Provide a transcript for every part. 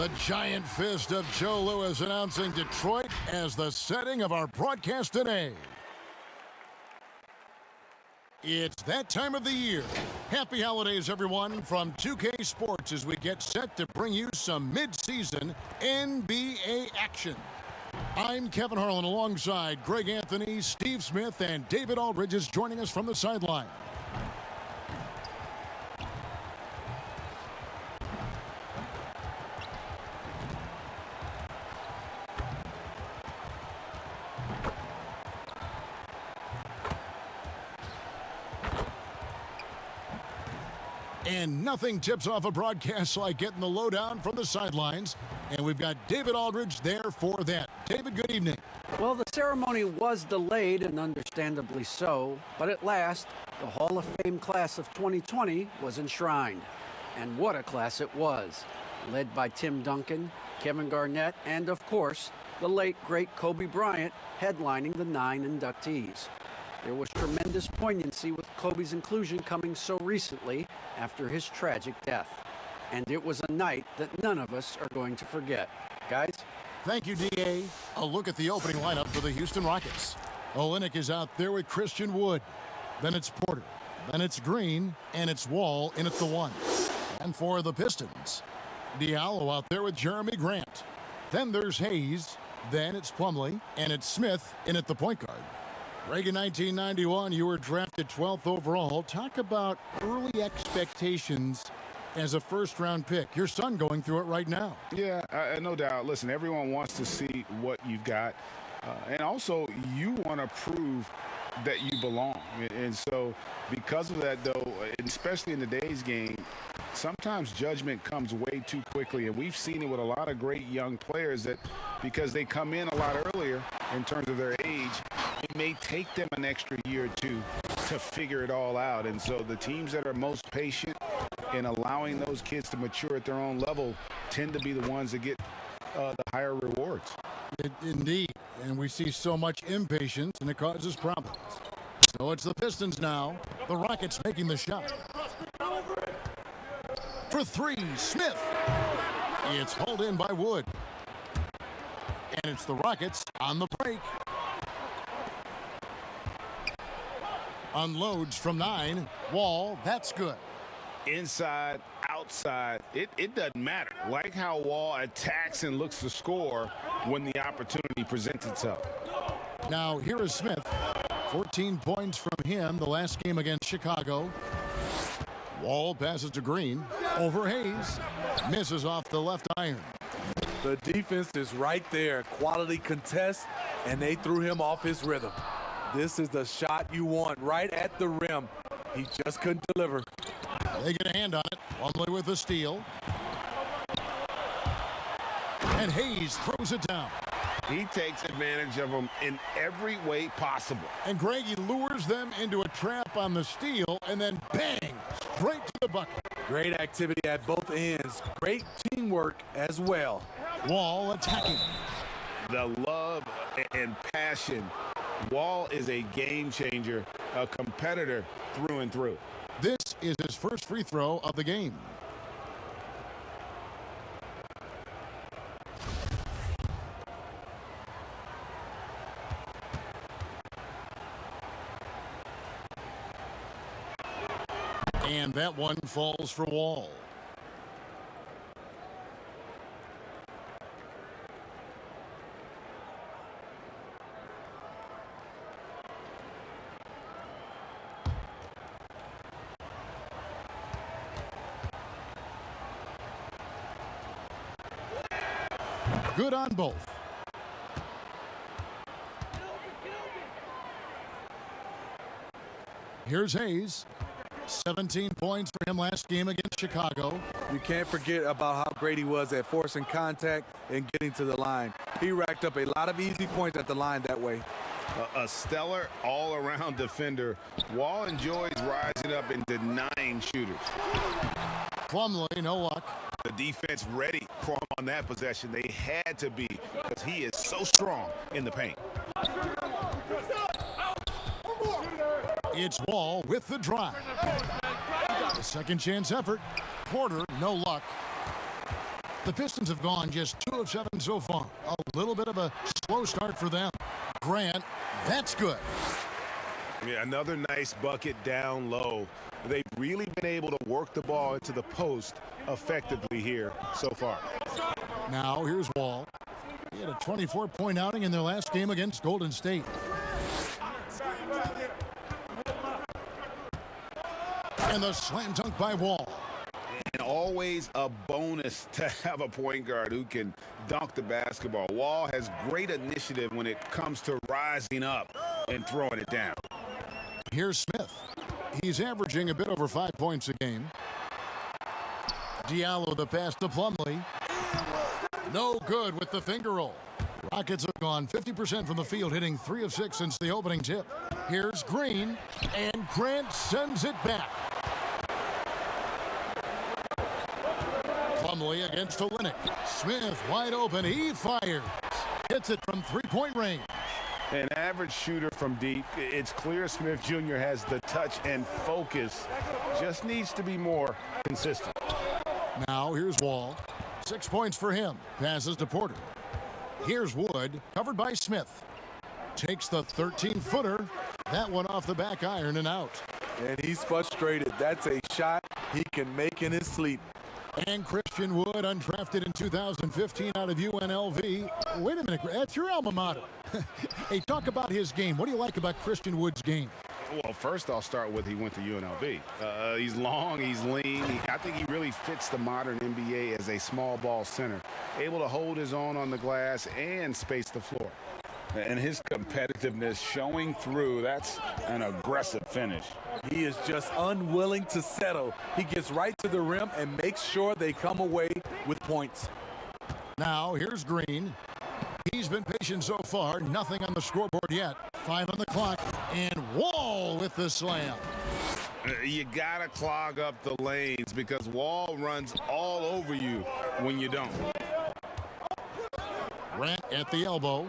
The giant fist of Joe Louis announcing Detroit as the setting of our broadcast today. It's that time of the year. Happy holidays, everyone, from 2K Sports as we get set to bring you some mid-season NBA action. I'm Kevin Harlan alongside Greg Anthony, Steve Smith, and David Aldridge is joining us from the sideline. And nothing tips off a broadcast like getting the lowdown from the sidelines. And we've got David Aldridge there for that. David, good evening. Well, the ceremony was delayed, and understandably so, but at last, the Hall of Fame class of 2020 was enshrined. And what a class it was. Led by Tim Duncan, Kevin Garnett, and of course, the late, great Kobe Bryant headlining the 9 inductees. There was tremendous poignancy with Kobe's inclusion coming so recently after his tragic death. And it was a night that none of us are going to forget. Guys? Thank you, D.A. A look at the opening lineup for the Houston Rockets. Olynyk is out there with Christian Wood. Then it's Porter. Then it's Green. And it's Wall in at the 1. And for the Pistons, Diallo out there with Jeremy Grant. Then there's Hayes. Then it's Plumlee. And it's Smith in at the point guard. Greg, in 1991, you were drafted 12th overall. Talk about early expectations as a first-round pick. Your son going through it right now. Yeah, no doubt. Listen, everyone wants to see what you've got. And also, you want to prove that you belong. And so, because of that, though, especially in today's game, sometimes judgment comes way too quickly. And we've seen it with a lot of great young players that because they come in a lot earlier in terms of their age, it may take them an extra year or two to figure it all out. And so the teams that are most patient in allowing those kids to mature at their own level tend to be the ones that get the higher rewards. Indeed. And we see so much impatience, and it causes problems. So it's the Pistons now. The Rockets making the shot. For 3, Smith. It's hauled in by Wood. And it's the Rockets on the break. Unloads from 9. Wall, that's good. Inside, outside, it doesn't matter. Like how Wall attacks and looks to score when the opportunity presents itself. Now, here is Smith. 14 points from him the last game against Chicago. Wall passes to Green. Over Hayes. Misses off the left iron. The defense is right there. Quality contest, and they threw him off his rhythm. This is the shot you want, right at the rim. He just couldn't deliver. They get a hand on it. Plumlee with the steal. And Hayes throws it down. He takes advantage of them in every way possible. And Greg, he lures them into a trap on the steal, and then bang, straight to the bucket. Great activity at both ends. Great teamwork as well. Wall attacking. The love and passion. Wall is a game changer, a competitor through and through. This is his first free throw of the game. And that one falls for Wall. Good on both. Here's Hayes. 17 points for him last game against Chicago. You can't forget about how great he was at forcing contact and getting to the line. He racked up a lot of easy points at the line that way. A stellar all-around defender. Wall enjoys rising up and denying shooters. Plumlee, no luck. The defense ready for him on that possession. They had to be because he is so strong in the paint. It's Wall with the drive. A second chance effort. Porter, no luck. The Pistons have gone just 2 of 7 so far. A little bit of a slow start for them. Grant, that's good. Yeah, another nice bucket down low. They've really been able to work the ball into the post effectively here so far. Now here's Wall. He had a 24-point outing in their last game against Golden State. And the slam dunk by Wall. And always a bonus to have a point guard who can dunk the basketball. Wall has great initiative when it comes to rising up and throwing it down. Here's Smith. He's averaging a bit over 5 points a game. Diallo the pass to Plumlee. No good with the finger roll. Rockets have gone 50% from the field, hitting 3 of 6 since the opening tip. Here's Green, and Grant sends it back. Plumlee against Olynyk. Smith wide open. He fires. Hits it from 3-point range. An average shooter from deep. It's clear Smith Jr. has the touch and focus. Just needs to be more consistent. Now here's Wall. 6 points for him. Passes to Porter. Here's Wood, covered by Smith. Takes the 13-footer. That one off the back iron and out. And he's frustrated. That's a shot he can make in his sleep. And Christian Wood, undrafted in 2015 out of UNLV. Wait a minute, that's your alma mater. Hey, talk about his game. What do you like about Christian Wood's game? Well, first I'll start with he went to UNLV. He's long, he's lean. I think he really fits the modern NBA as a small ball center. Able to hold his own on the glass and space the floor. And his competitiveness showing through. That's an aggressive finish. He is just unwilling to settle. He gets right to the rim and makes sure they come away with points. Now here's Green. He's been patient so far. Nothing on the scoreboard yet. 5 on the clock. And Wall with the slam. You gotta clog up the lanes because Wall runs all over you when you don't. Grant at the elbow.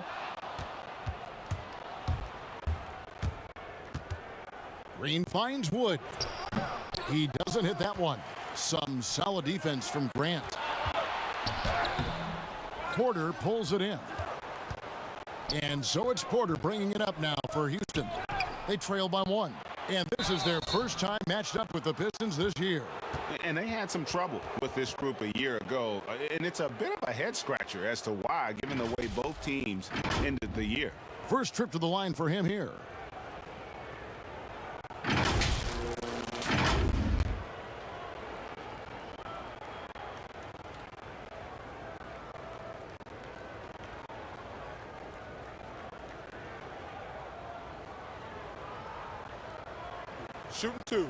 Green finds Wood. He doesn't hit that one. Some solid defense from Grant. Porter pulls it in. And so it's Porter bringing it up now for Houston. They trail by 1. And this is their first time matched up with the Pistons this year. And they had some trouble with this group a year ago. And it's a bit of a head scratcher as to why, given the way both teams ended the year. First trip to the line for him here. Shooting 2.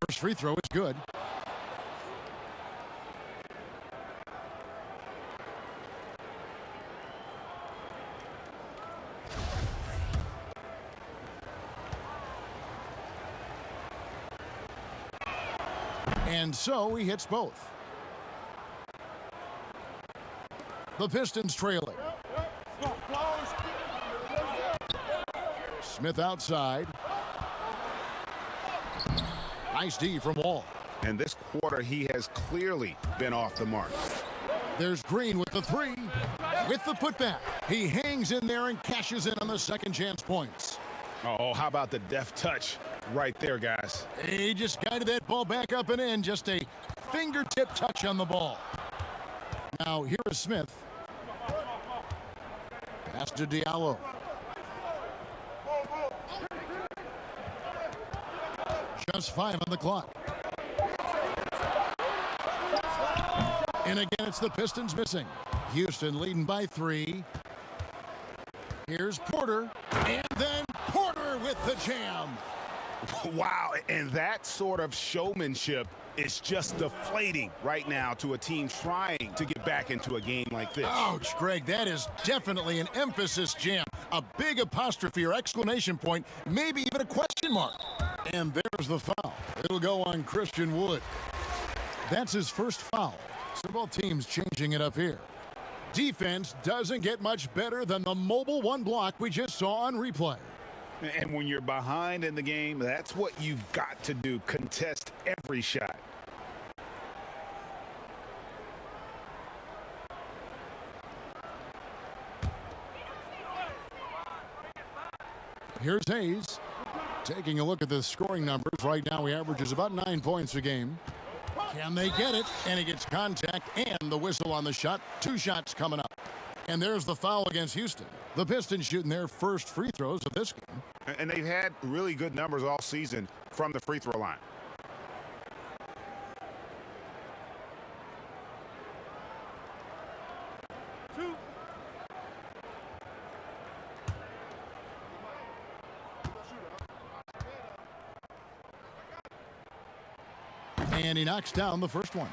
First free throw is good. And so he hits both. The Pistons trailing. Smith outside. Nice D from Wall. And this quarter, he has clearly been off the mark. There's Green with the 3. With the putback. He hangs in there and cashes in on the second chance points. Oh, how about the deft touch right there, guys? He just guided that ball back up and in. Just a fingertip touch on the ball. Now here is Smith. Pass to Diallo. Just 5 on the clock. And again, it's the Pistons missing. Houston leading by 3. Here's Porter. And then Porter with the jam. Wow, and that sort of showmanship is just deflating right now to a team trying to get back into a game like this. Ouch, Greg, that is definitely an emphasis jam. A big apostrophe or exclamation point, maybe even a question mark. And there's the foul. It'll go on Christian Wood. That's his first foul. So both teams changing it up here. Defense doesn't get much better than the mobile 1 block we just saw on replay. And when you're behind in the game, that's what you've got to do. Contest every shot. Here's Hayes. Taking a look at the scoring numbers. Right now he averages about 9 points a game. Can they get it? And he gets contact and the whistle on the shot. 2 shots coming up. And there's the foul against Houston. The Pistons shooting their first free throws of this game. And they've had really good numbers all season from the free throw line. And he knocks down the first one.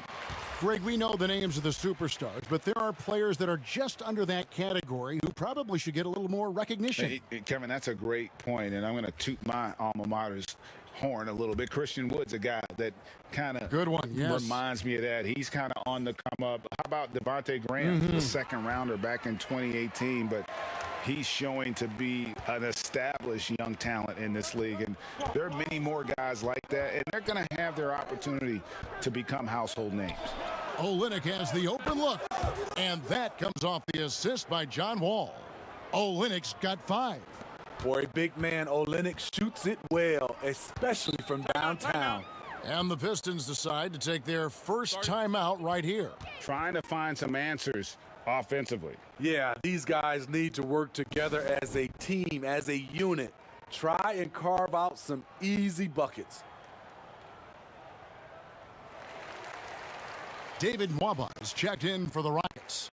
Greg, we know the names of the superstars, but there are players that are just under that category who probably should get a little more recognition. Hey, Kevin, that's a great point, and I'm going to toot my alma mater's horn a little bit. Christian Wood's a guy that kind of reminds me of that. He's kind of on the come up. How about Devontae Graham, the second rounder back in 2018, but he's showing to be an established young talent in this league, and there are many more guys like that, and they're going to have their opportunity to become household names. Olynyk has the open look, and that comes off the assist by John Wall. Olynyk's got 5. For a big man, Olynyk shoots it well, especially from downtown. And the Pistons decide to take their first timeout right here. Trying to find some answers offensively. Yeah, these guys need to work together as a team, as a unit. Try and carve out some easy buckets. David Mwaba is checked in for the Rockets.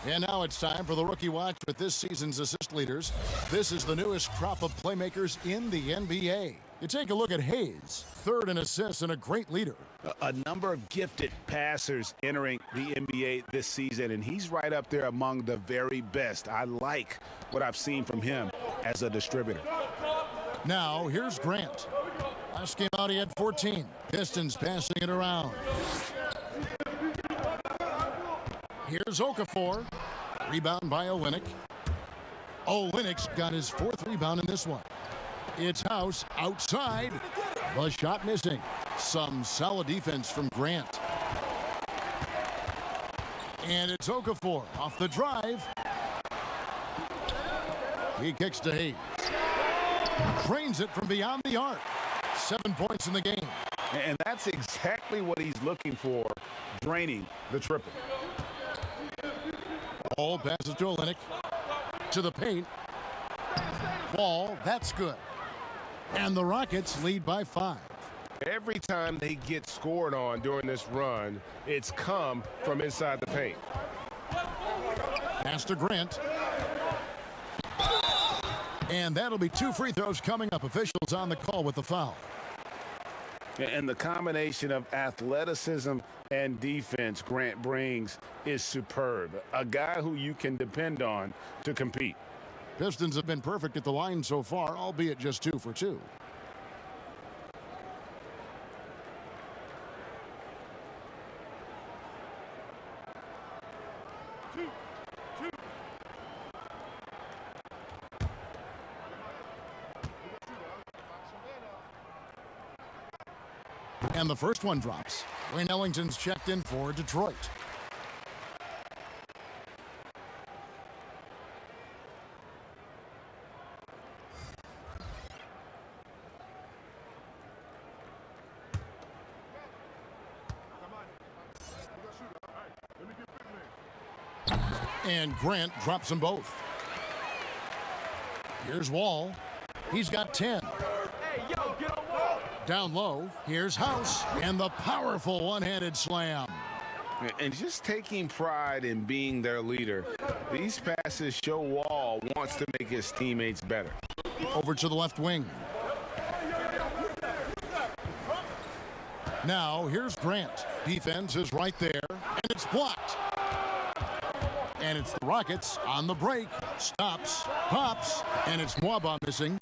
And now it's time for the Rookie Watch with this season's assist leaders. This is the newest crop of playmakers in the NBA. You take a look at Hayes, 3rd in assists and a great leader. A number of gifted passers entering the NBA this season, and he's right up there among the very best. I like what I've seen from him as a distributor. Now, here's Grant. Last game out, he had 14. Pistons passing it around. Here's Okafor. Rebound by Olynyk. Olynyk's got his 4th rebound in this one. It's House outside. The shot missing. Some solid defense from Grant. And it's Okafor off the drive. He kicks to Hayes. Drains it from beyond the arc. 7 points in the game. And that's exactly what he's looking for, draining the triple. Ball passes to Olynyk. To the paint. Ball, that's good. And the Rockets lead by 5. Every time they get scored on during this run, it's come from inside the paint. Pass to Grant. And that'll be 2 free throws coming up. Officials on the call with the foul. And the combination of athleticism and defense Grant brings is superb. A guy who you can depend on to compete. Pistons have been perfect at the line so far, albeit just 2 for 2. And the first one drops. Wayne Ellington's checked in for Detroit. And Grant drops them both. Here's Wall. He's got 10. Down low, here's House, and the powerful one-handed slam. And just taking pride in being their leader, these passes show Wall wants to make his teammates better. Over to the left wing. Now, here's Grant. Defense is right there, and it's blocked. And it's the Rockets on the break. Stops, pops, and it's Mwaba missing.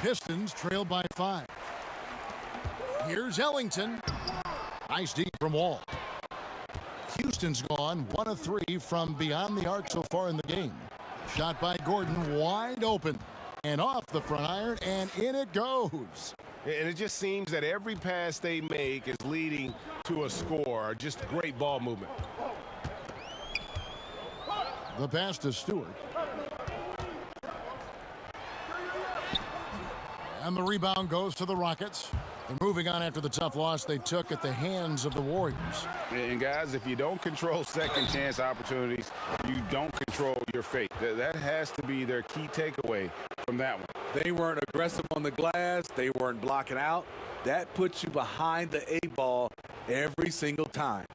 Pistons trail by 5. Here's Ellington. Nice deep from Wall. Houston's gone 1 of 3 from beyond the arc so far in the game. Shot by Gordon, wide open. And off the front iron, and in it goes. And it just seems that every pass they make is leading to a score. Just great ball movement. The pass to Stewart. And the rebound goes to the Rockets. They're moving on after the tough loss they took at the hands of the Warriors. And guys, if you don't control second chance opportunities, you don't control your fate. That has to be their key takeaway from that one. They weren't aggressive on the glass. They weren't blocking out. That puts you behind the 8-ball every single time.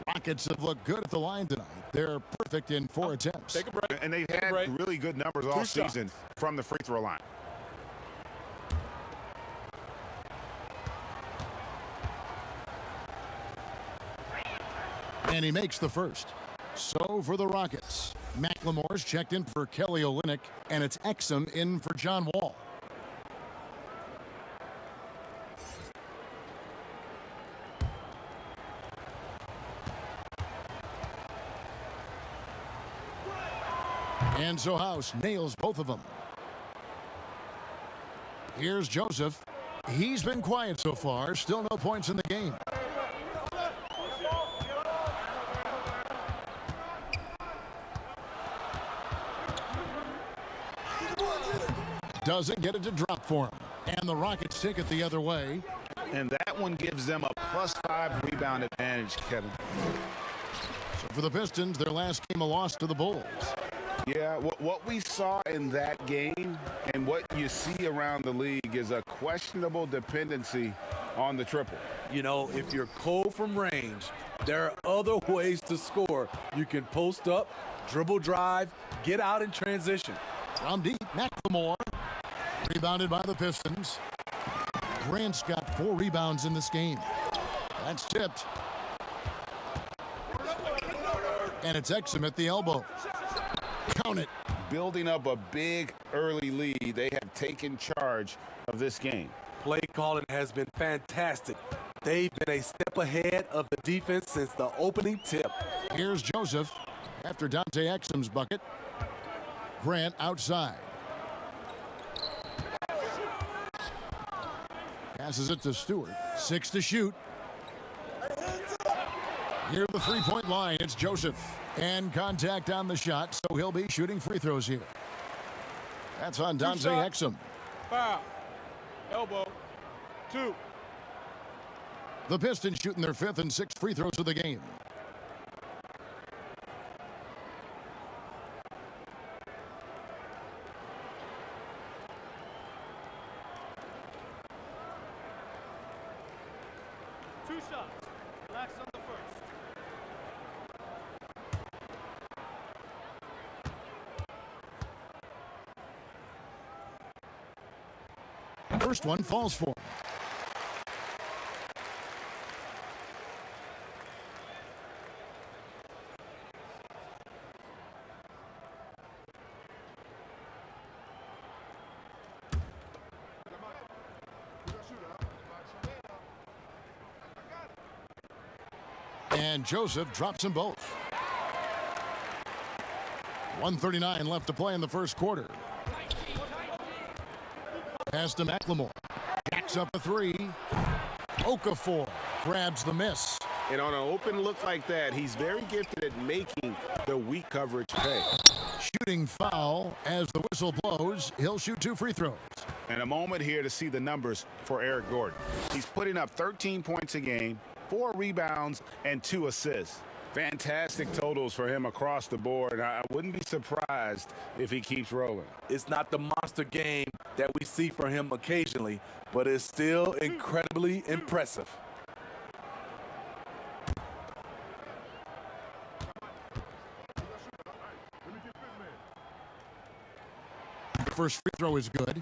Rockets have looked good at the line tonight. They're perfect in 4 attempts. Take a break. And they've had really good numbers all season from the free throw line. And he makes the first. So for the Rockets, McLemore's checked in for Kelly Olynyk, and it's Exum in for John Wall. And so House nails both of them. Here's Joseph. He's been quiet so far. Still no points in the game. Doesn't get it to drop for him. And the Rockets take it the other way. And that one gives them a +5 rebound advantage, Kevin. So for the Pistons, their last game a loss to the Bulls. Yeah, what we saw in that game and what you see around the league is a questionable dependency on the triple. You know, if you're cold from range, there are other ways to score. You can post up, dribble drive, get out in transition. From deep, McLemore. Rebounded by the Pistons. Grant's got 4 rebounds in this game. That's tipped. And it's Exum at the elbow. Count it. Building up a big early lead, they have taken charge of this game. Play calling has been fantastic. They've been a step ahead of the defense since the opening tip. Here's Joseph after Dante Exum's bucket. Grant outside. Passes it to Stewart. 6 to shoot. Near the three-point line, it's Joseph. And contact on the shot, so he'll be shooting free throws here. That's on Dante Exum. Foul. Elbow. 2. The Pistons shooting their 5th and 6th free throws of the game. First one falls for him. And Joseph drops them both. 1:39 left to play in the first quarter. Pass to McLemore. Jacks up a 3. Okafor grabs the miss. And on an open look like that, he's very gifted at making the weak coverage pay. Shooting foul as the whistle blows. He'll shoot 2 free throws. And a moment here to see the numbers for Eric Gordon. He's putting up 13 points a game, 4 rebounds, and 2 assists. Fantastic totals for him across the board, and I wouldn't be surprised if he keeps rolling. It's not the monster game that we see from him occasionally, but it's still incredibly impressive. First free throw is good.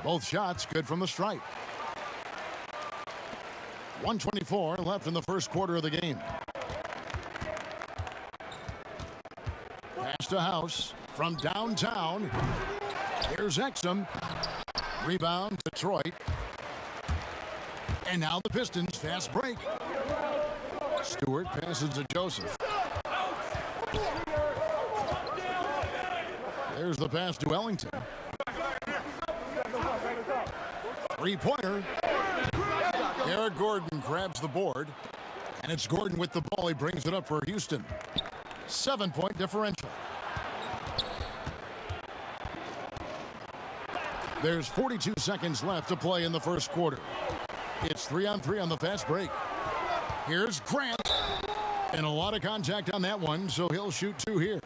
Both shots good from the stripe. 1:24 left in the first quarter of the game. Pass to House from downtown. Here's Exum. Rebound, Detroit. And now the Pistons fast break. Stewart passes to Joseph. There's the pass to Ellington. Three-pointer. Eric Gordon grabs the board. And it's Gordon with the ball. He brings it up for Houston. 7-point differential. There's 42 seconds left to play in the first quarter. It's 3-on-3 on the fast break. Here's Grant. And a lot of contact on that one, so he'll shoot 2 here.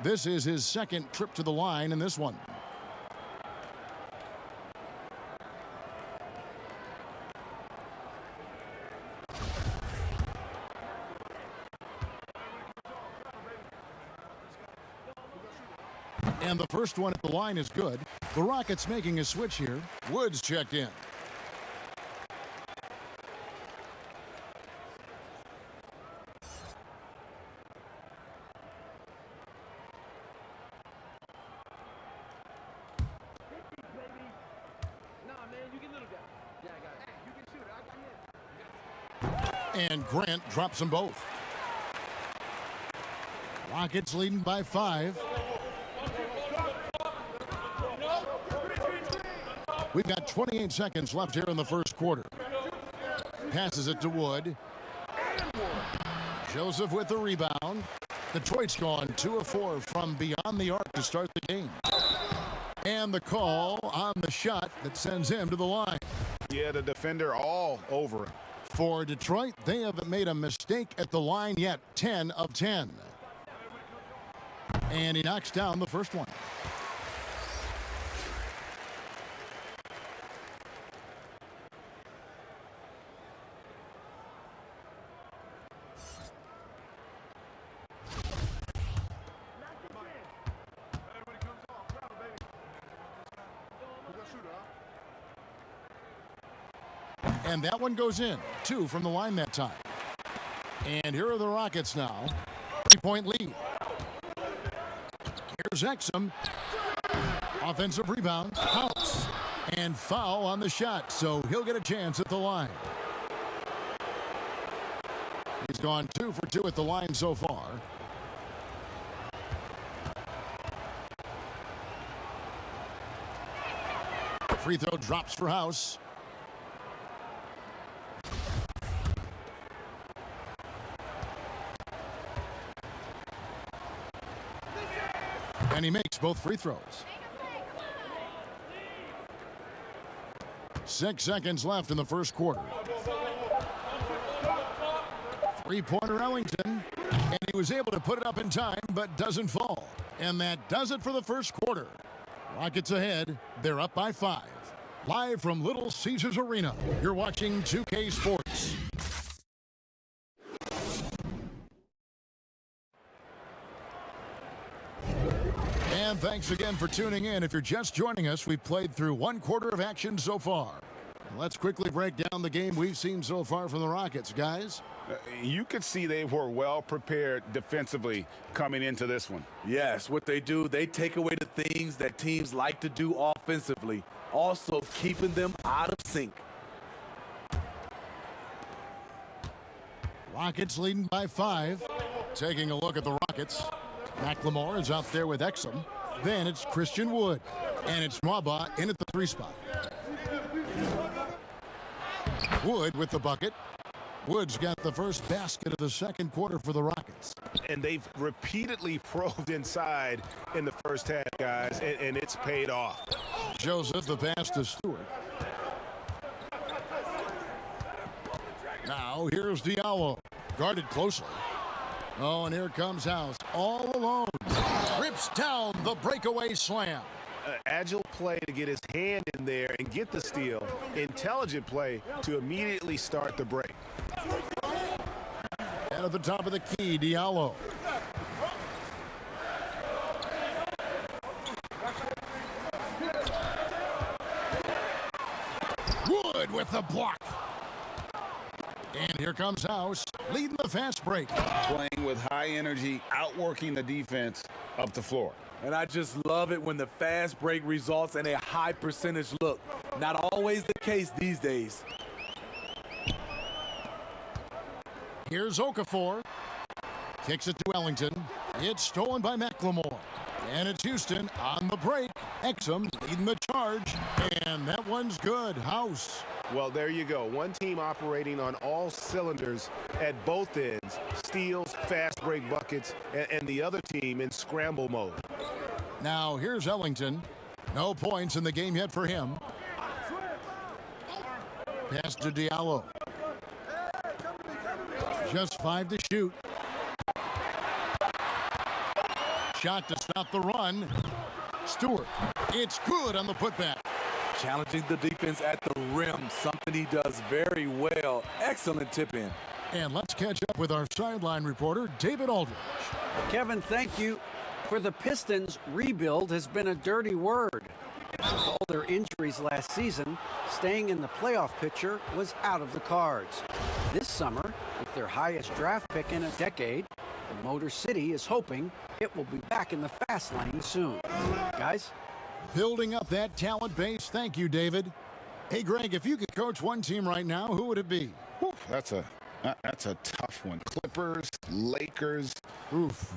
This is his second trip to the line in this one. And the first one at the line is good. The Rockets making a switch here. Woods checked in. And Grant drops them both. Rockets leading by 5. We've got 28 seconds left here in the first quarter. Passes it to Wood. Joseph with the rebound. Detroit's gone 2 of 4 from beyond the arc to start the game. And the call on the shot that sends him to the line. Yeah, the defender all over him. For Detroit, they haven't made a mistake at the line yet. 10 of 10. And he knocks down the first one. And that one goes in. 2 from the line that time. And here are the Rockets now. 3-point lead. Here's Exum. Offensive rebound. House. And foul on the shot, so he'll get a chance at the line. He's gone 2 for 2 at the line so far. Free throw drops for House. And he makes both free throws. 6 seconds left in the first quarter. Three-pointer Ellington. And he was able to put it up in time, but doesn't fall. And that does it for the first quarter. Rockets ahead. They're up by 5. Live from Little Caesars Arena, you're watching 2K Sports. And thanks again for tuning in. If you're just joining us, we've played through 1 quarter of action so far. Let's quickly break down the game we've seen so far from the Rockets, guys. You could see they were well prepared defensively coming into this one. Yes, what they do, they take away the things that teams like to do offensively, also keeping them out of sync. Rockets leading by 5. Taking a look at the Rockets. McLemore is out there with Exum. Then it's Christian Wood. And it's Nwaba in at the 3 spot. Wood with the bucket. Wood's got the first basket of the second quarter for the Rockets. And they've repeatedly probed inside in the first half, guys, and it's paid off. Joseph, the pass to Stewart. Now here's Diallo. Guarded closely. Oh, and here comes House all alone. Rips down the breakaway slam. Agile play to get his hand in there and get the steal. Intelligent play to immediately start the break. And at the top of the key, Diallo. Wood with the block. And here comes House, leading the fast break. Playing with high energy, outworking the defense up the floor. And I just love it when the fast break results in a high percentage look. Not always the case these days. Here's Okafor. Kicks it to Ellington. It's stolen by McLemore. And it's Houston on the break. Exum leading the charge. And that one's good. House. Well, there you go. One team operating on all cylinders at both ends. Steals, fast break buckets, and the other team in scramble mode. Now here's Ellington. No points in the game yet for him. Pass to Diallo. Just 5 to shoot. Shot to stop the run. Stewart. It's good on the putback. Challenging the defense at the rim, something he does very well. Excellent tip in. And let's catch up with our sideline reporter, David Aldridge. Kevin, thank you. For the Pistons, rebuild has been a dirty word. With all their injuries last season, staying in the playoff picture was out of the cards. This summer, with their highest draft pick in a decade, the Motor City is hoping it will be back in the fast lane soon. Guys? Building up that talent base. Thank you, David. Hey, Greg, if you could coach one team right now, who would it be? Whew, that's a tough one. Clippers, Lakers,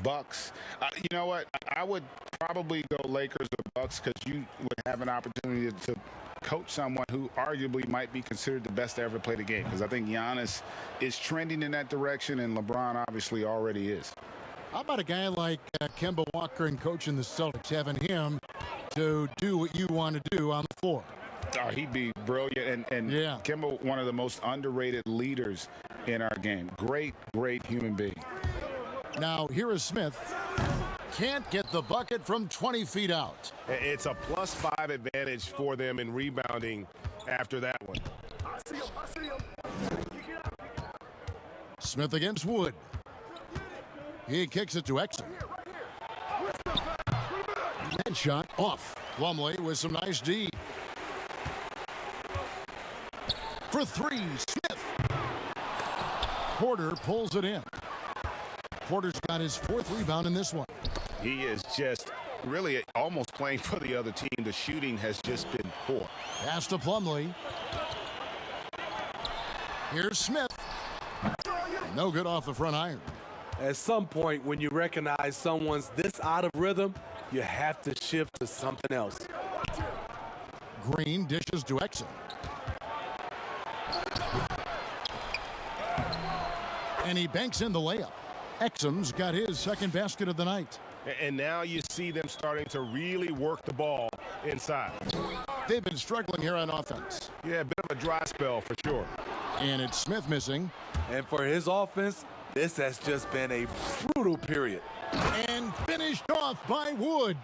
Bucks. You know what? I would probably go Lakers or Bucks because you would have an opportunity to coach someone who arguably might be considered the best to ever play the game, because I think Giannis is trending in that direction, and LeBron obviously already is. How about a guy like Kemba Walker and coaching the Celtics, having him to do what you want to do on the floor? Oh, he'd be brilliant. And yeah. Kemba, one of the most underrated leaders in our game. Great human being. Now, here is Smith. Can't get the bucket from 20 feet out. It's a +5 advantage for them in rebounding after that one. Smith against Wood. He kicks it to Exum. That shot off. Plumlee with some nice D. For three, Smith. Porter pulls it in. Porter's got his 4th rebound in this one. He is just really almost playing for the other team. The shooting has just been poor. Pass to Plumlee. Here's Smith. No good off the front iron. At some point, when you recognize someone's this out of rhythm, you have to shift to something else. Green dishes to Exum. And he banks in the layup. Exum's got his 2nd basket of the night. And now you see them starting to really work the ball inside. They've been struggling here on offense. Yeah, a bit of a dry spell for sure. And it's Smith missing. And for his offense, this has just been a brutal period. And finished off by Wood.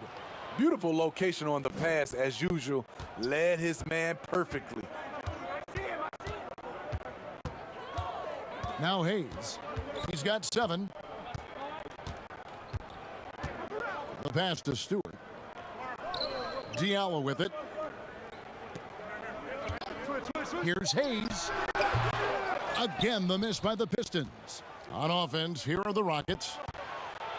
Beautiful location on the pass, as usual. Led his man perfectly. Now Hayes. He's got 7. The pass to Stewart. Diallo with it. Here's Hayes. Again, the miss by the Pistons. On offense, here are the Rockets.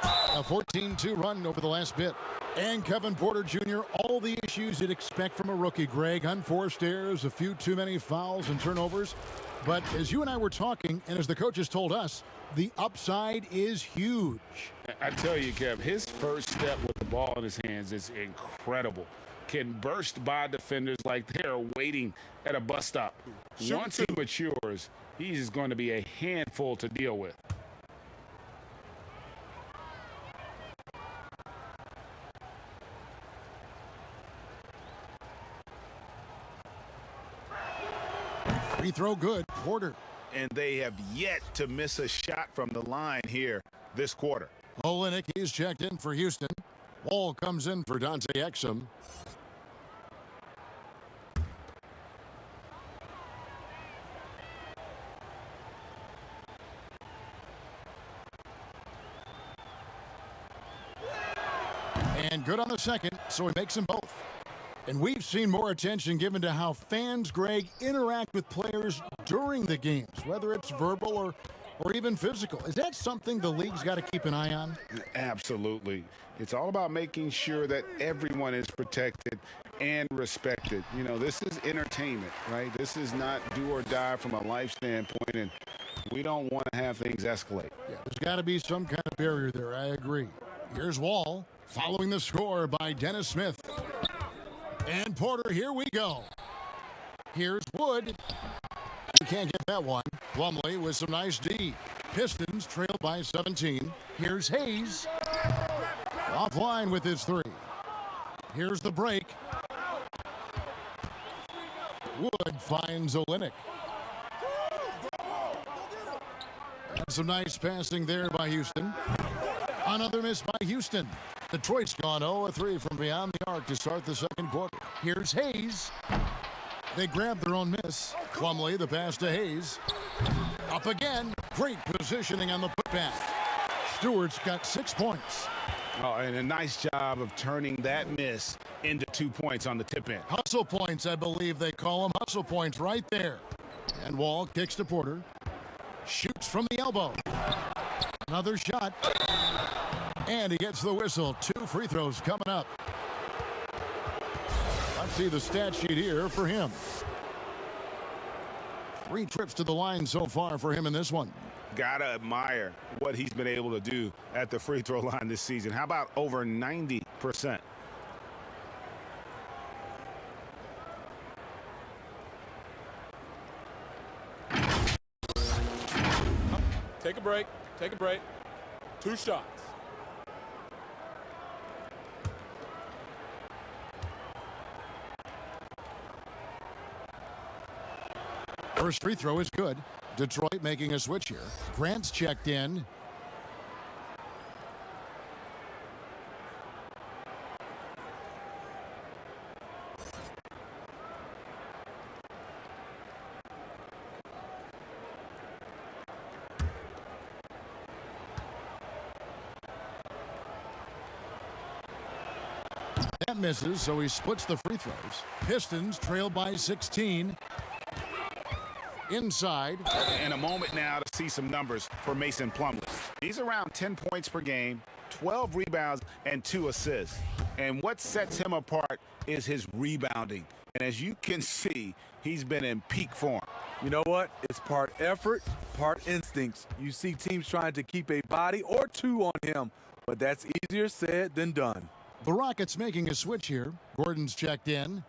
A 14-2 run over the last bit. And Kevin Porter Jr., all the issues you'd expect from a rookie, Greg. Unforced errors, a few too many fouls and turnovers. But as you and I were talking, and as the coaches told us, the upside is huge. I tell you, Kev, his first step with the ball in his hands is incredible. Can burst by defenders like they're waiting at a bus stop. Once he matures, he's going to be a handful to deal with. Free throw good. Porter. And they have yet to miss a shot from the line here this quarter. Olenek is checked in for Houston. Ball comes in for Dante Exum. And good on the second, so he makes them both. And we've seen more attention given to how fans, Greg, interact with players during the games, whether it's verbal or even physical. Is that something the league's got to keep an eye on? Absolutely. It's all about making sure that everyone is protected and respected. You know, this is entertainment, right? This is not do or die from a life standpoint, and we don't want to have things escalate. Yeah, there's got to be some kind of barrier there. I agree. Here's Wall following the score by Dennis Smith. And Porter, here we go. Here's Wood. You can't get that one. Plumlee with some nice D. Pistons trail by 17. Here's Hayes. Offline with his three. Here's the break. Wood finds Olynyk. And some nice passing there by Houston. Another miss by Houston. Detroit's gone 0-3 from beyond the arc to start the second quarter. Here's Hayes. They grab their own miss. Plumlee, the pass to Hayes. Up again. Great positioning on the putback. Stewart's got 6 points. Oh, and a nice job of turning that miss into 2 points on the tip in. Hustle points, I believe they call them. Hustle points right there. And Wall kicks to Porter. Shoots from the elbow. Another shot. And he gets the whistle. 2 free throws coming up. Let's see the stat sheet here for him. 3 trips to the line so far for him in this one. Gotta admire what he's been able to do at the free throw line this season. How about over 90%? Take a break. Take a break. 2 shots. First free throw is good. Detroit making a switch here. Grant's checked in. That misses, so he splits the free throws. Pistons trail by 16. Inside. And a moment now to see some numbers for Mason Plumlee. He's around 10 points per game, 12 rebounds, and 2 assists. And what sets him apart is his rebounding. And as you can see, he's been in peak form. You know what? It's part effort, part instincts. You see teams trying to keep a body or 2 on him, but that's easier said than done. The Rockets making a switch here. Gordon's checked in.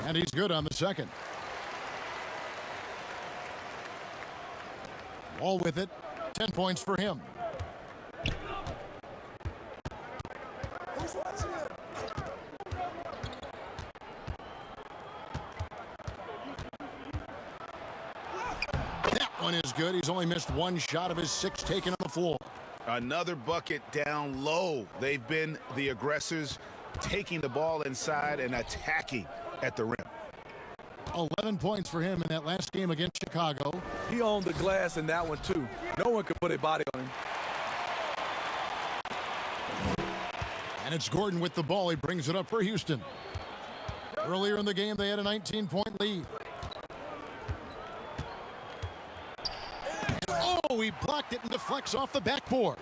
And he's good on the second. Wall with it. 10 points for him. That one is good. He's only missed 1 shot of his 6 taken on the floor. Another bucket down low. They've been the aggressors, taking the ball inside and attacking at the rim. 11 points for him in that last game against Chicago. He owned the glass in that one, too. No one could put a body on him. And it's Gordon with the ball. He brings it up for Houston. Earlier in the game, they had a 19-point lead. And, oh, he blocked it and deflects off the backboard.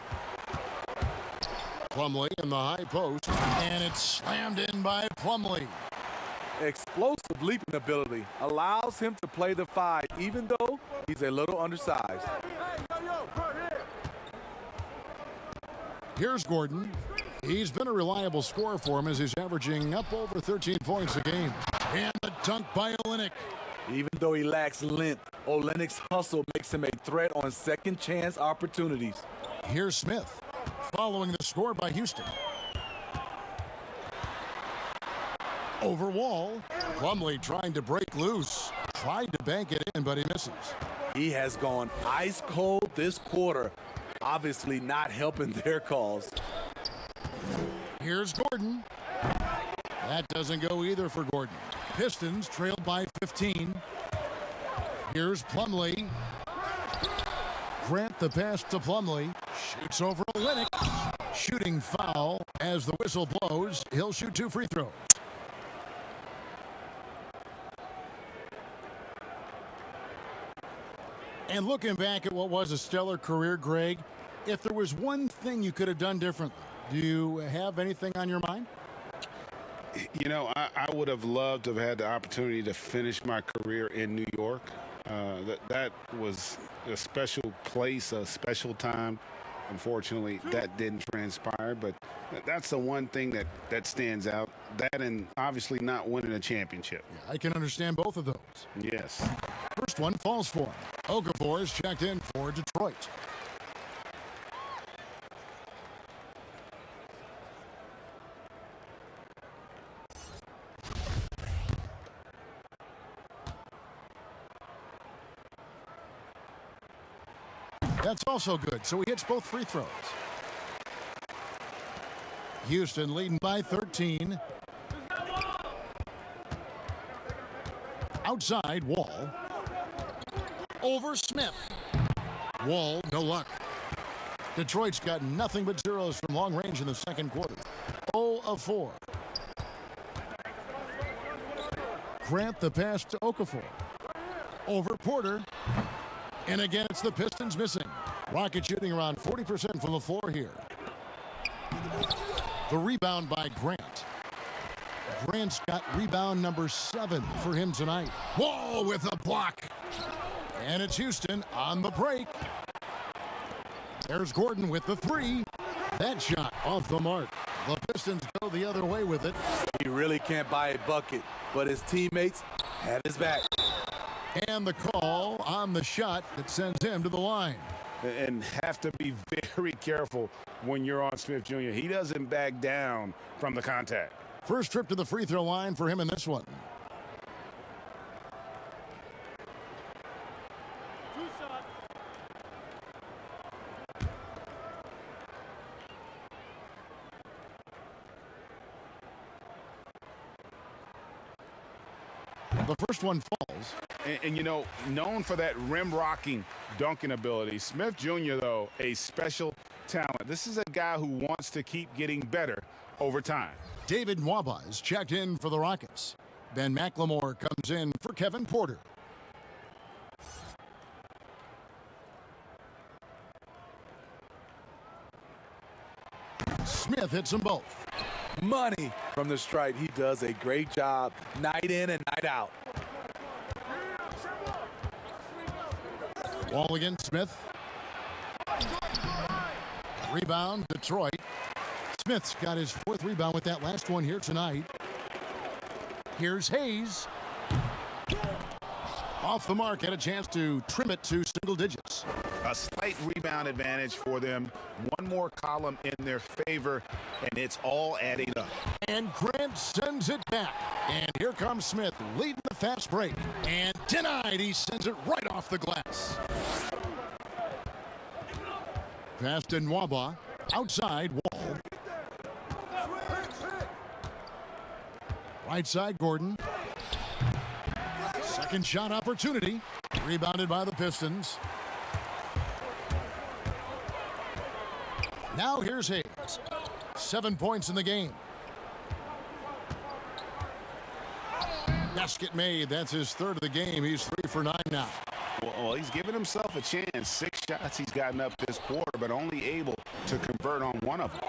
Plumlee in the high post, and it's slammed in by Plumlee. Explosive leaping ability allows him to play the 5, even though he's a little undersized. Here's Gordon. He's been a reliable scorer for him as he's averaging up over 13 points a game. And the dunk by Olynyk. Even though he lacks length, Olynyk's hustle makes him a threat on second chance opportunities. Here's Smith following the score by Houston. Over Wall. Plumlee trying to break loose. Tried to bank it in, but he misses. He has gone ice cold this quarter. Obviously not helping their cause. Here's Gordon. That doesn't go either for Gordon. Pistons trailed by 15. Here's Plumlee. Grant the pass to Plumlee. Shoots over Olynyk, shooting foul as the whistle blows. He'll shoot 2 free throws. And looking back at what was a stellar career, Greg, if there was one thing you could have done differently, do you have anything on your mind? You know, I would have loved to have had the opportunity to finish my career in New York. That was a special place, a special time. Unfortunately, that didn't transpire, but that's the one thing that stands out. That and obviously not winning a championship. Yeah, I can understand both of those. Yes. First one falls for him. Okafor is checked in for Detroit. That's also good, so he hits both free throws. Houston leading by 13. Outside, Wall. Over Smith. Wall, no luck. Detroit's got nothing but zeros from long range in the second quarter. 0 of 4. Grant the pass to Okafor. Over Porter. And again, it's the Pistons missing. Rocket shooting around 40% from the floor here. The rebound by Grant. Grant's got rebound number 7 for him tonight. Wall with a block. And it's Houston on the break. There's Gordon with the 3. That shot off the mark. The Pistons go the other way with it. He really can't buy a bucket, but his teammates had his back. And the call on the shot that sends him to the line. And have to be very careful when you're on Smith Jr. He doesn't back down from the contact. First trip to the free throw line for him in this one. The first one falls. And, you know, known for that rim-rocking dunking ability. Smith Jr., though, a special talent. This is a guy who wants to keep getting better over time. David Nwaba is checked in for the Rockets. Ben McLemore comes in for Kevin Porter. Smith hits them both. Money from the stripe. He does a great job night in and night out. Wall against Smith. Rebound, Detroit. Smith's got his 4th rebound with that last one here tonight. Here's Hayes. Off the mark, had a chance to trim it to single digits. A slight rebound advantage for them. One more column in their favor, and it's all adding up. And Grant sends it back. And here comes Smith leading the fast break. And denied. He sends it right off the glass. Pass to Nwaba. Outside, Wall. Right side, Gordon. Second shot opportunity. Rebounded by the Pistons. Now here's Hayes. 7 points in the game. Basket made. That's his 3rd of the game. He's 3 for 9 now. Well, he's given himself a chance. 6 shots he's gotten up this quarter, but only able to convert on one of them.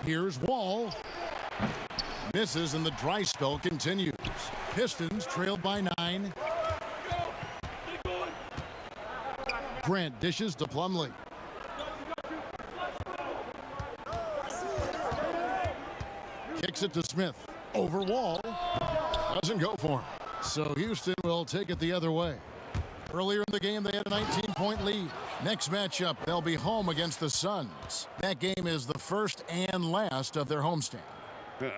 Here's Wall. Misses, and the dry spell continues. Pistons trailed by 9. Grant dishes to Plumlee. Kicks it to Smith. Over Wall. Doesn't go for him. So Houston will take it the other way. Earlier in the game, they had a 19-point lead. Next matchup, they'll be home against the Suns. That game is the first and last of their homestand.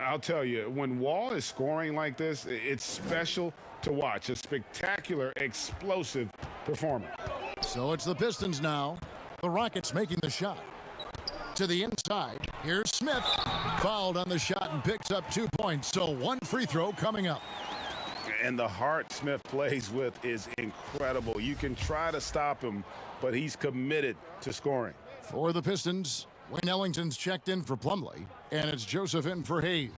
I'll tell you, when Wall is scoring like this, it's special to watch. A spectacular, explosive performance. So it's the Pistons now. The Rockets making the shot. To the inside. Here's Smith. Fouled on the shot and picks up 2 points. So 1 free throw coming up. And the heart Smith plays with is incredible. You can try to stop him, but he's committed to scoring. For the Pistons, Wayne Ellington's checked in for Plumlee, and it's Joseph in for Hayes.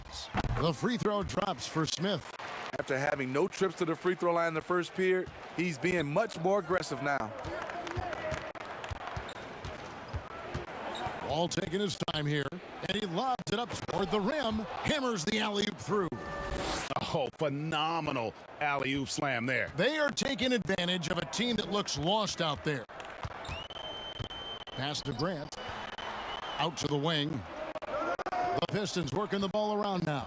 The free throw drops for Smith. After having no trips to the free throw line in the first period, he's being much more aggressive now. Ball taking his time here, and he lobs it up toward the rim, hammers the alley-oop through. Oh, phenomenal alley-oop slam there. They are taking advantage of a team that looks lost out there. Pass to Grant. Out to the wing. The Pistons working the ball around now.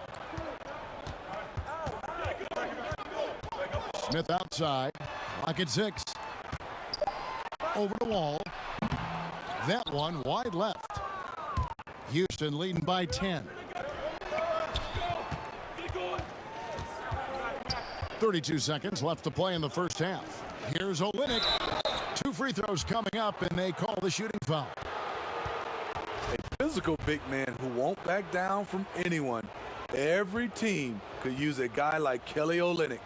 Smith outside. Clock at 6. Over the wall. That one wide left. Houston leading by 10. 32 seconds left to play in the first half. Here's Olynyk. 2 free throws coming up, and they call the shooting foul. A physical big man who won't back down from anyone. Every team could use a guy like Kelly Olynyk.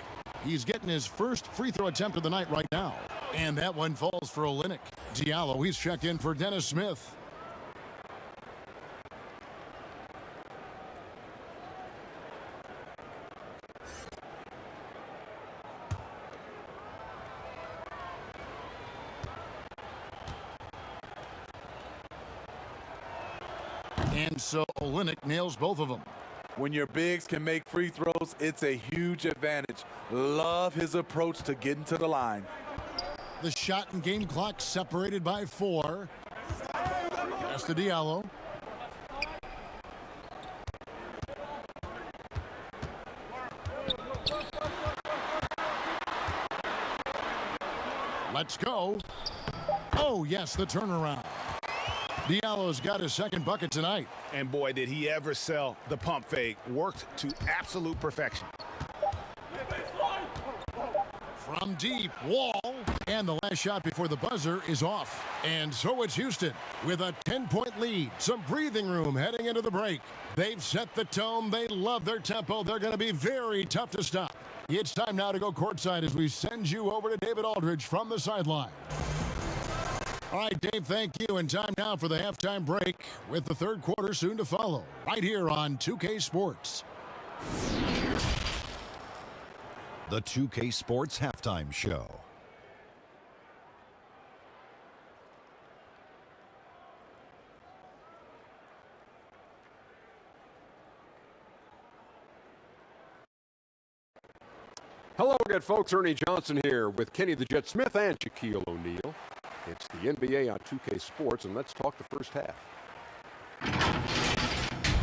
He's getting his first free throw attempt of the night right now. And that one falls for Olynyk. Diallo, he's checked in for Dennis Smith. And so Olynyk nails both of them. When your bigs can make free throws, it's a huge advantage. Love his approach to getting to the line. The shot and game clock separated by 4. Pass to Diallo. Let's go. Oh, yes, the turnaround. Diallo's got his second bucket tonight. And boy, did he ever sell the pump fake. Worked to absolute perfection. From deep, Wall. And the last shot before the buzzer is off. And so it's Houston with a 10-point lead. Some breathing room heading into the break. They've set the tone. They love their tempo. They're going to be very tough to stop. It's time now to go courtside as we send you over to David Aldridge from the sideline. All right, Dave, thank you. And time now for the halftime break with the third quarter soon to follow right here on 2K Sports. The 2K Sports Halftime Show. Hello again, folks. Ernie Johnson here with Kenny the Jet Smith and Shaquille O'Neal. It's the NBA on 2K Sports, and let's talk the first half.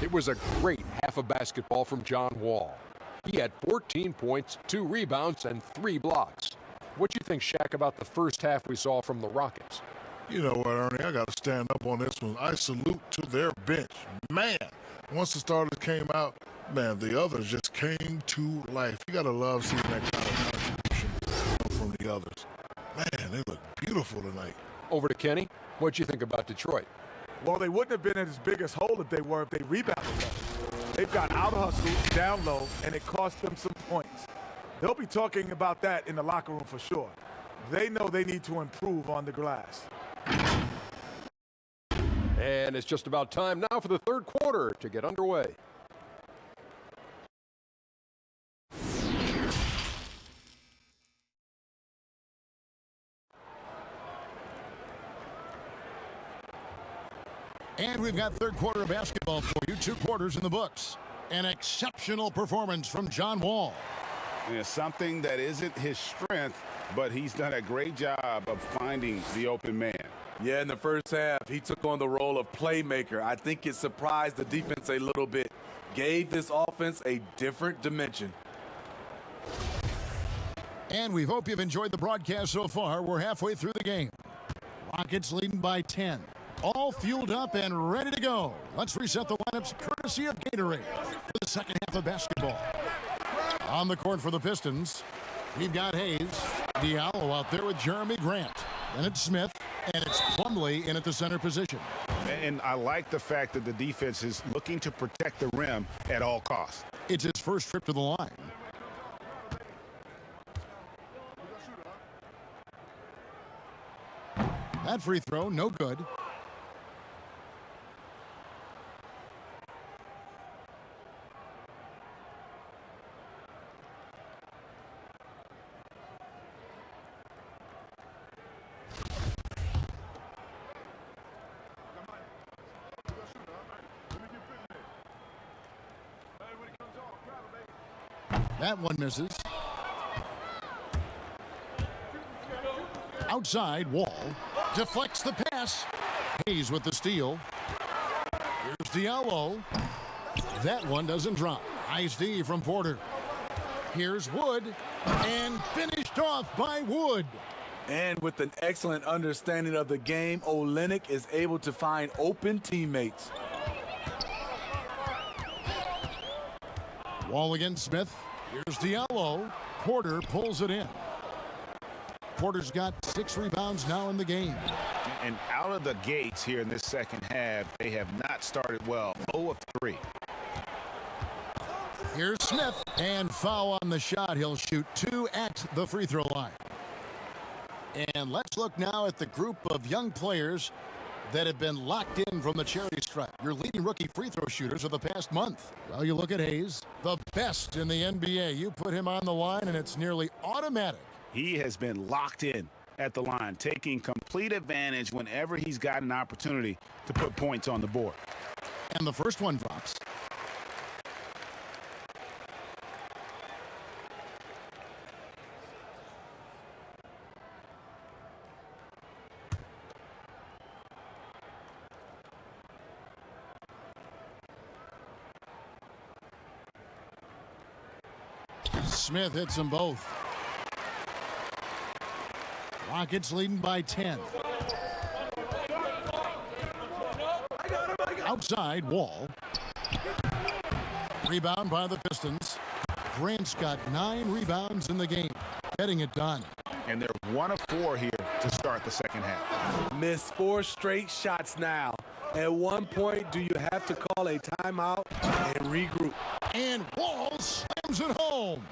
It was a great half of basketball from John Wall. He had 14 points, 2 rebounds, and 3 blocks. What do you think, Shaq, about the first half we saw from the Rockets? You know what, Ernie, I got to stand up on this one. I salute to their bench. Man, once the starters came out, man, the others just came to life. You got to love seeing that kind of contribution from the others. Man, they look beautiful tonight. Over to Kenny. What do you think about Detroit? Well, they wouldn't have been in as big as hole if they rebounded better. They've got out-hustled, down low, and it cost them some points. They'll be talking about that in the locker room for sure. They know they need to improve on the glass. And it's just about time now for the third quarter to get underway. And we've got third quarter of basketball for you. 2 quarters in the books. An exceptional performance from John Wall. Yeah, something that isn't his strength, but he's done a great job of finding the open man. Yeah, in the first half, he took on the role of playmaker. I think it surprised the defense a little bit. Gave this offense a different dimension. And we hope you've enjoyed the broadcast so far. We're halfway through the game. Rockets leading by 10. All fueled up and ready to go. Let's reset the lineups courtesy of Gatorade for the second half of basketball. On the court for the Pistons, we've got Hayes, Diallo out there with Jeremy Grant. Then it's Smith, and it's Plumlee in at the center position. And I like the fact that the defense is looking to protect the rim at all costs. It's his first trip to the line. That free throw, no good. That one misses. Outside, Wall deflects the pass. Hayes with the steal. Here's Diallo. That one doesn't drop. Nice D from Porter. Here's Wood, and finished off by Wood. And with an excellent understanding of the game, Olynyk is able to find open teammates. Wall against Smith. Here's Diallo. Porter pulls it in. Porter's got 6 rebounds now in the game. And out of the gates here in this second half, they have not started well. 0 of 3. Here's Smith, and foul on the shot. He'll shoot 2 at the free throw line. And let's look now at the group of young players that have been locked in from the charity stripe. Your leading rookie free throw shooters of the past month. Well, you look at Hayes, the best in the NBA. You put him on the line, and it's nearly automatic. He has been locked in at the line, taking complete advantage whenever he's got an opportunity to put points on the board. And the first one drops. Smith hits them both. Rockets leading by 10. Outside, Wall. Rebound by the Pistons. Grant's got 9 rebounds in the game, getting it done. And they're 1 of 4 here to start the second half. Missed 4 straight shots now. At one point, do you have to call a timeout and regroup? And Wall slams it home.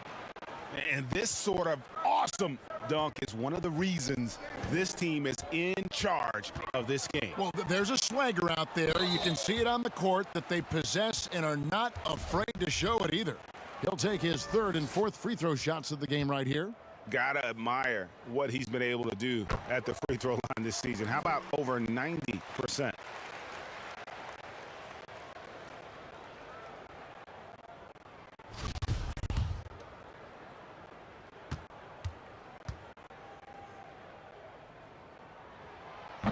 And this sort of awesome dunk is one of the reasons this team is in charge of this game. Well, there's a swagger out there. You can see it on the court that they possess and are not afraid to show it either. He'll take his 3rd and 4th free throw shots of the game right here. Gotta admire what he's been able to do at the free throw line this season. How about over 90%?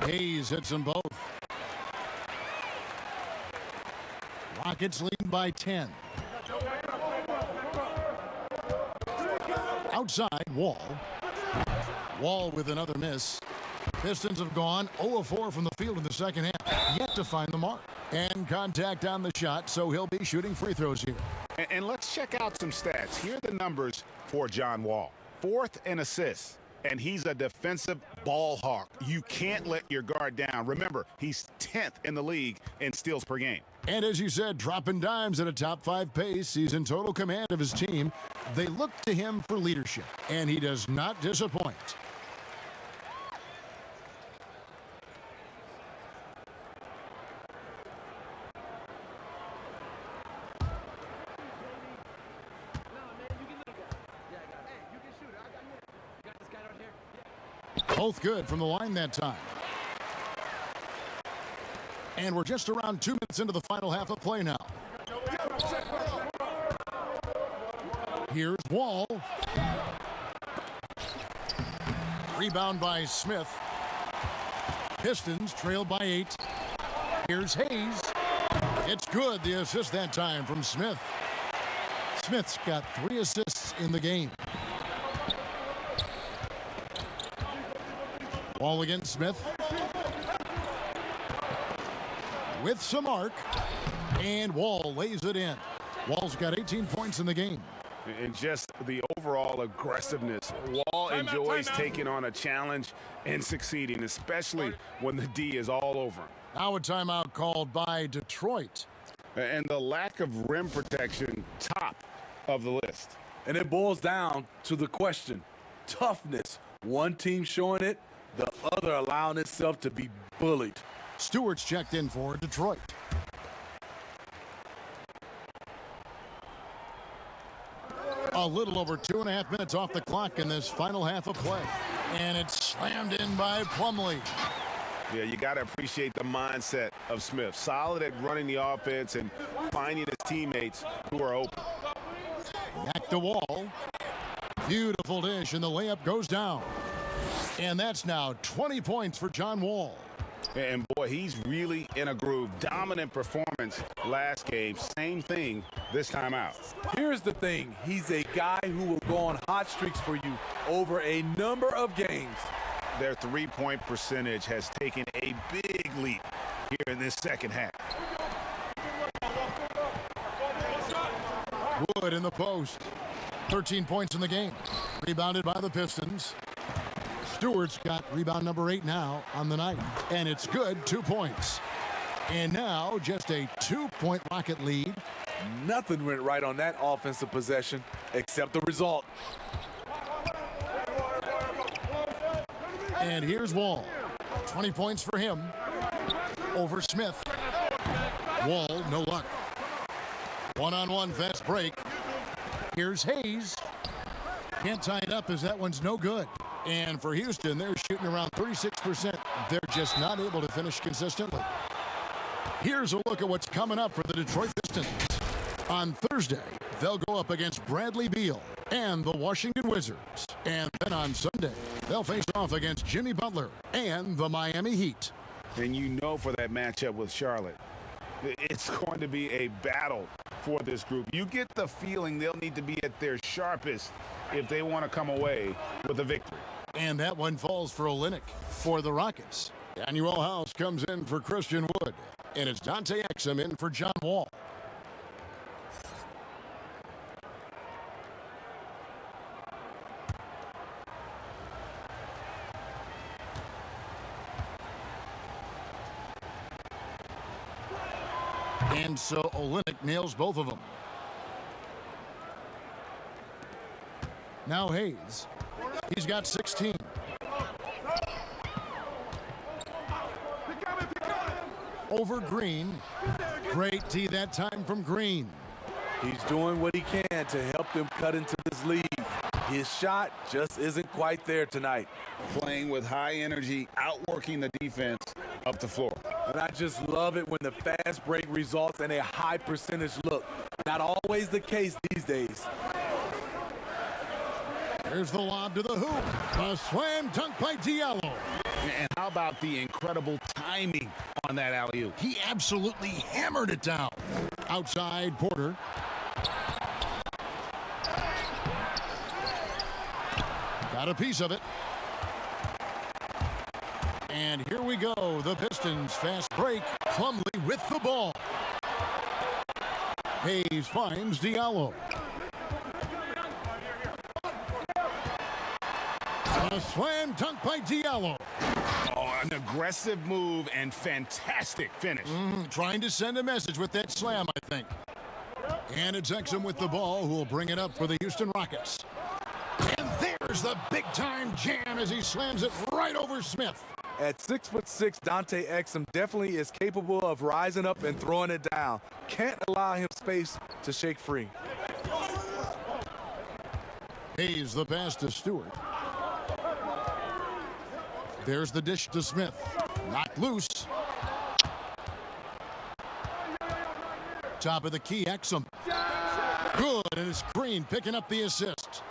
Hayes hits them both. Rockets leading by 10. Outside, Wall. Wall with another miss. Pistons have gone 0 of 4 from the field in the second half, yet to find the mark. And contact on the shot, so he'll be shooting free throws here. And let's check out some stats. Here are the numbers for John Wall. 4th in assists. And he's a defensive ball hawk. You can't let your guard down. Remember, he's 10th in the league in steals per game. And as you said, dropping dimes at a top 5 pace. He's in total command of his team. They look to him for leadership, and he does not disappoint. Both good from the line that time. And we're just around 2 minutes into the final half of play now. Here's Wall. Rebound by Smith. Pistons trail by 8. Here's Hayes. It's good, the assist that time from Smith. Smith's got 3 assists in the game. Wall against Smith. With some arc. And Wall lays it in. Wall's got 18 points in the game. And just the overall aggressiveness. Wall enjoys taking on a challenge and succeeding, especially when the D is all over him. Now a timeout called by Detroit. And the lack of rim protection, top of the list. And it boils down to the question, toughness. One team showing it, the other allowing itself to be bullied. Stewart's checked in for Detroit. A little over 2.5 minutes off the clock in this final half of play. And it's slammed in by Plumlee. Yeah, you got to appreciate the mindset of Smith. Solid at running the offense and finding his teammates who are open. Back to Wall. Beautiful dish, and the layup goes down. And that's now 20 points for John Wall. And boy, he's really in a groove. Dominant performance last game. Same thing this time out. Here's the thing. He's a guy who will go on hot streaks for you over a number of games. Their three-point percentage has taken a big leap here in this second half. Wood in the post. 13 points in the game. Rebounded by the Pistons. Stewart's got rebound number 8 now on the night. And it's good, 2 points. And now just a 2-point Rocket lead. Nothing went right on that offensive possession except the result. And here's Wall. 20 points for him over Smith. Wall, no luck. One-on-one fast break. Here's Hayes. Can't tie it up as that one's no good. And for Houston, they're shooting around 36%. They're just not able to finish consistently. Here's a look at what's coming up for the Detroit Pistons. On Thursday, they'll go up against Bradley Beal and the Washington Wizards. And then on Sunday, they'll face off against Jimmy Butler and the Miami Heat. And you know for that matchup with Charlotte, it's going to be a battle for this group. You get the feeling they'll need to be at their sharpest if they want to come away with a victory. And that one falls for Olynyk for the Rockets. Daniel House comes in for Christian Wood. And it's Dante Exum in for John Wall. And so Olynyk nails both of them. Now Hayes. He's got 16. Over Green. Great tee that time from Green. He's doing what he can to help them cut into this lead. His shot just isn't quite there tonight. Playing with high energy, outworking the defense up the floor. And I just love it when the fast break results in a high percentage look. Not always the case these days. There's the lob to the hoop. A slam dunk by Diallo. And how about the incredible timing on that alley-oop? He absolutely hammered it down. Outside, Porter. Got a piece of it. And here we go. The Pistons fast break. Plumlee with the ball. Hayes finds Diallo. A slam dunk by Diallo. Oh, an aggressive move and fantastic finish. Trying to send a message with that slam, I think. And it's Exum with the ball, who will bring it up for the Houston Rockets. And there's the big-time jam as he slams it right over Smith. At 6'6", Dante Exum definitely is capable of rising up and throwing it down. Can't allow him space to shake free. Hayes the pass to Stewart. There's the dish to Smith. Knocked loose. Top of the key, Exum. Good, and it's Green picking up the assist.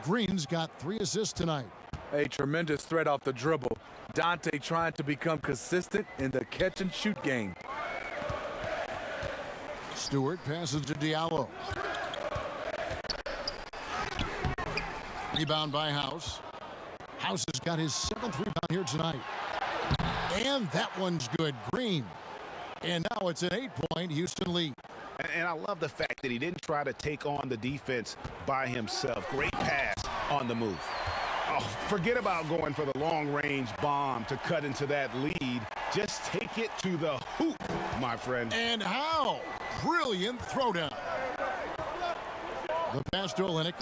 Green's got 3 assists tonight. A tremendous threat off the dribble. Dante trying to become consistent in the catch-and-shoot game. Stewart passes to Diallo. Rebound by House. House has got his 7th rebound here tonight. And that one's good. Green. And now it's an 8-point Houston lead. And I love the fact that he didn't try to take on the defense by himself. Great pass on the move. Oh, forget about going for the long-range bomb to cut into that lead. Just take it to the hoop, my friend. And how? Brilliant throwdown. The pass to Olynyk.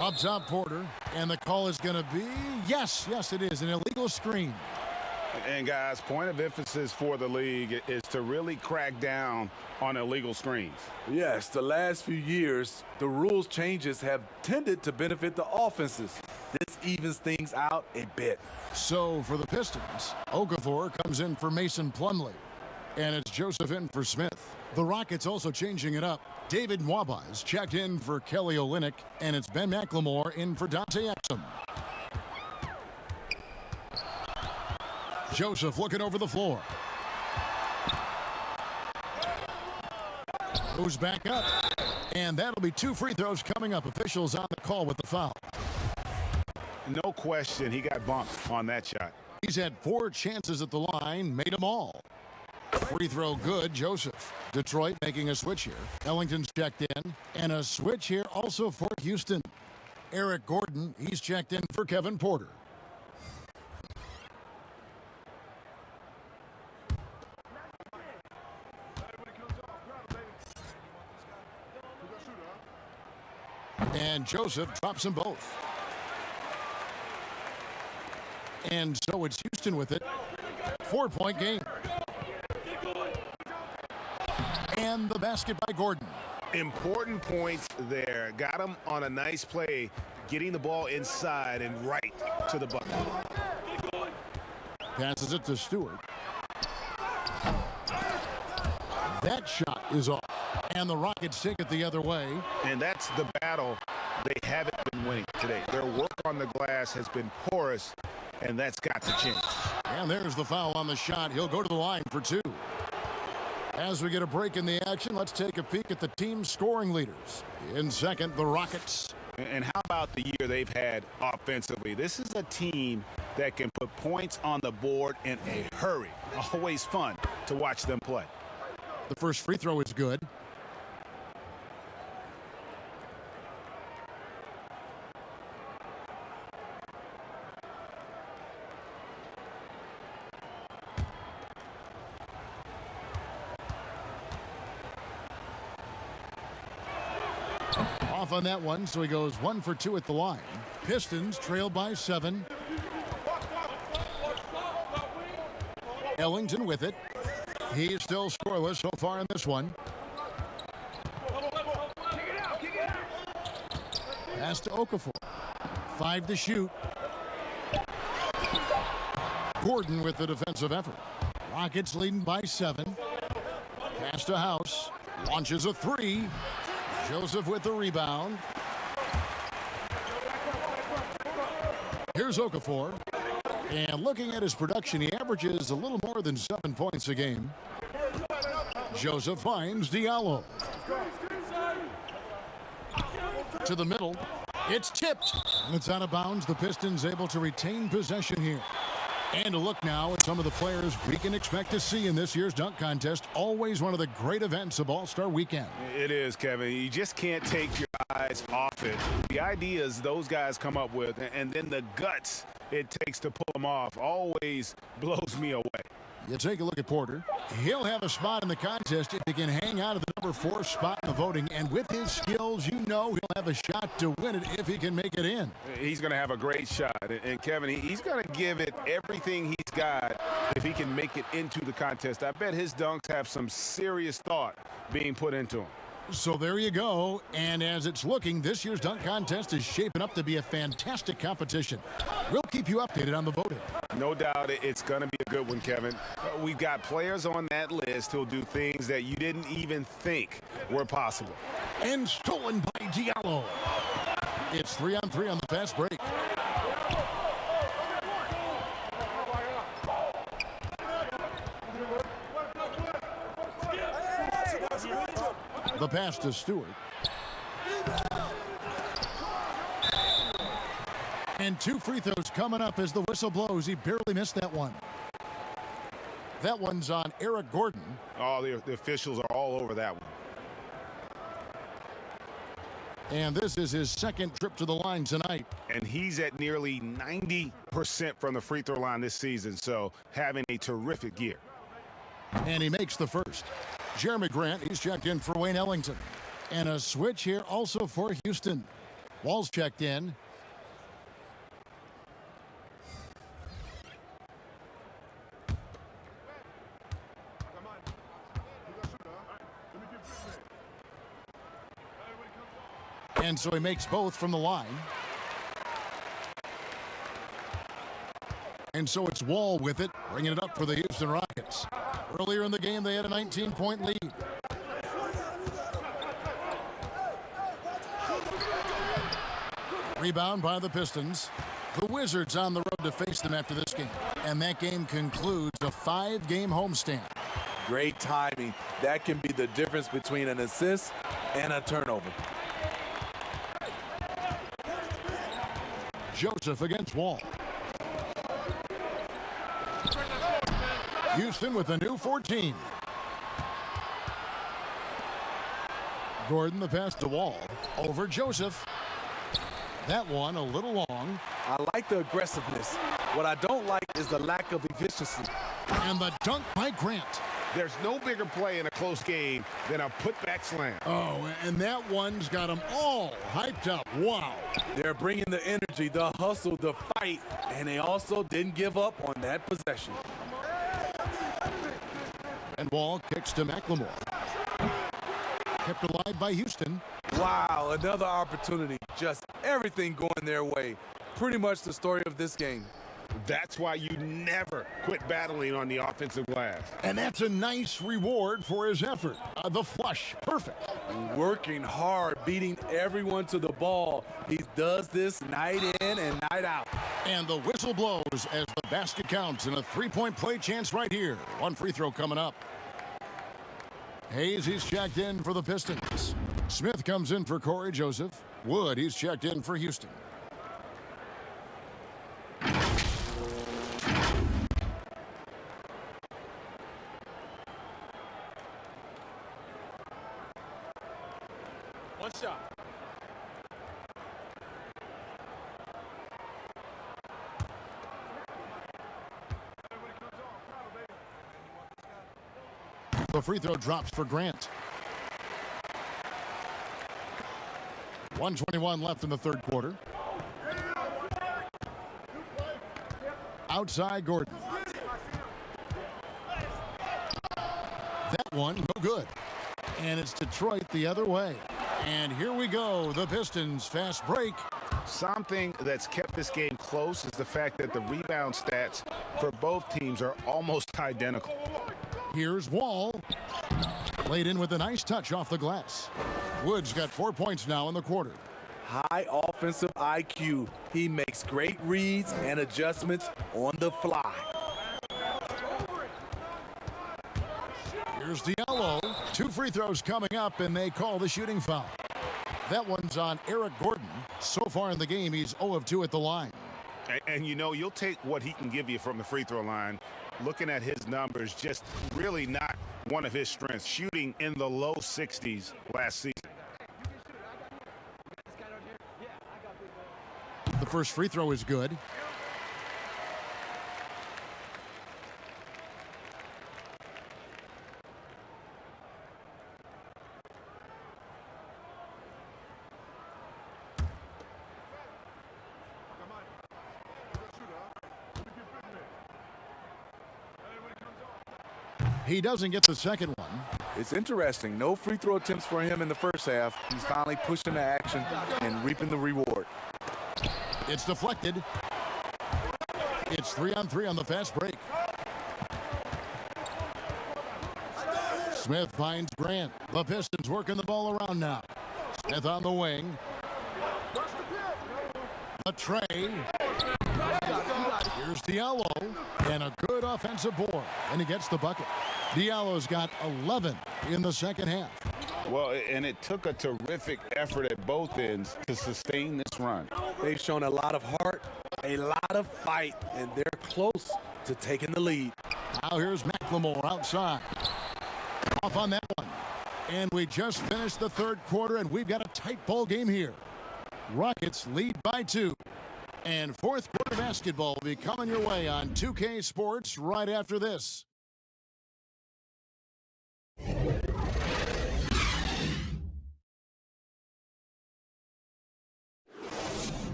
Up top, Porter, and the call is going to be, yes, it is, an illegal screen. And guys, point of emphasis for the league is to really crack down on illegal screens. Yes, the last few years, the rules changes have tended to benefit the offenses. This evens things out a bit. So for the Pistons, Okafor comes in for Mason Plumlee, and it's Joseph in for Smith. The Rockets also changing it up. David Nwaba is checked in for Kelly Olynyk, and it's Ben McLemore in for Dante Exum. Joseph looking over the floor. Goes back up, and that'll be 2 free throws coming up. Officials on the call with the foul. No question, he got bumped on that shot. He's had 4 chances at the line, made them all. Free throw good, Joseph. Detroit making a switch here. Ellington's checked in, and a switch here also for Houston. Eric Gordon, he's checked in for Kevin Porter. And Joseph drops them both. And so it's Houston with it. 4-point game. And the basket by Gordon. Important points there. Got him on a nice play, getting the ball inside and right to the bucket. Passes it to Stewart. That shot is off. And the Rockets take it the other way. And that's the battle they haven't been winning today. Their work on the glass has been porous, and that's got to change. And there's the foul on the shot. He'll go to the line for 2. As we get a break in the action, let's take a peek at the team's scoring leaders. In second, the Rockets. And how about the year they've had offensively? This is a team that can put points on the board in a hurry. Always fun to watch them play. The first free throw is good. Off on that one, so he goes 1 for 2 at the line. Pistons trail by 7. Ellington with it. He's still scoreless so far in this one. Pass to Okafor. 5 to shoot. Gordon with the defensive effort. Rockets leading by 7. Pass to House. Launches a 3. Joseph with the rebound. Here's Okafor. And looking at his production, he averages a little more than 7 points a game. Joseph finds Diallo. To the middle. It's tipped. And it's out of bounds. The Pistons able to retain possession here. And a look now at some of the players we can expect to see in this year's dunk contest. Always one of the great events of All-Star Weekend. It is, Kevin. You just can't take your eyes off it. The ideas those guys come up with, and then the guts it takes to pull them off, always blows me away. You take a look at Porter. He'll have a spot in the contest if he can hang out at the number 4 spot in the voting. And with his skills, you know he'll have a shot to win it if he can make it in. He's going to have a great shot. And Kevin, he's going to give it everything he's got if he can make it into the contest. I bet his dunks have some serious thought being put into them. So there you go. And as it's looking, this year's dunk contest is shaping up to be a fantastic competition. We'll keep you updated on the voting. No doubt it's going to be a good one, Kevin. We've got players on that list who'll do things that you didn't even think were possible. And stolen by Diallo. It's 3-on-3 on the fast break. The pass to Stewart. And 2 free throws coming up as the whistle blows. He barely missed that one. That one's on Eric Gordon. Oh, the officials are all over that one. And this is his second trip to the line tonight. And he's at nearly 90% from the free throw line this season, so having a terrific year. And he makes the first. Jeremy Grant, he's checked in for Wayne Ellington. And a switch here also for Houston. Wall's checked in. And so he makes both from the line. And so it's Wall with it, bringing it up for the Houston Rockets. Earlier in the game, they had a 19-point lead. Rebound by the Pistons. The Wizards on the road to face them after this game. And that game concludes a 5-game homestand. Great timing. That can be the difference between an assist and a turnover. Joseph against Wall. Houston with a new 14. Gordon the pass to Wall. Over Joseph. That one a little long. I like the aggressiveness. What I don't like is the lack of efficiency. And the dunk by Grant. There's no bigger play in a close game than a putback slam. Oh, and that one's got them all hyped up. Wow. They're bringing the energy, the hustle, the fight, and they also didn't give up on that possession. And Wall kicks to McLemore. Kept alive by Houston. Wow, another opportunity. Just everything going their way. Pretty much the story of this game. That's why you never quit battling on the offensive glass. And that's a nice reward for his effort. The flush, perfect. Working hard, beating everyone to the ball. He does this night in and night out. And the whistle blows as the basket counts, and a three-point play chance right here. One free throw coming up. Hayes, he's checked in for the Pistons. Smith comes in for Corey Joseph. Wood, he's checked in for Houston. One shot. The free throw drops for Grant. 1:21 left in the third quarter. Outside Gordon. That one, no good. And it's Detroit the other way. And here we go, the Pistons fast break. Something that's kept this game close is the fact that the rebound stats for both teams are almost identical. Here's Wall. Laid in with a nice touch off the glass. Wood's got 4 points now in the quarter. High offensive IQ. He makes great reads and adjustments on the fly. Here's Diallo. 2 free throws coming up, and they call the shooting foul. That one's on Eric Gordon. So far in the game, he's 0 of 2 at the line. And you know, you'll take what he can give you from the free throw line. Looking at his numbers, just really not one of his strengths. Shooting in the low 60s last season. The first free throw is good. He doesn't get the second one. It's interesting. No free throw attempts for him in the first half. He's finally pushing the action and reaping the reward. It's deflected. It's 3-on-3 on the fast break. Smith finds Grant. The Pistons working the ball around now. Smith on the wing. A tray. Here's Diallo. And a good offensive board. And he gets the bucket. Diallo's got 11 in the second half. Well, and it took a terrific effort at both ends to sustain this run. They've shown a lot of heart, a lot of fight, and they're close to taking the lead. Now here's McLemore outside. Off on that one. And we just finished the third quarter, and we've got a tight ball game here. Rockets lead by 2. And fourth quarter basketball will be coming your way on 2K Sports right after this.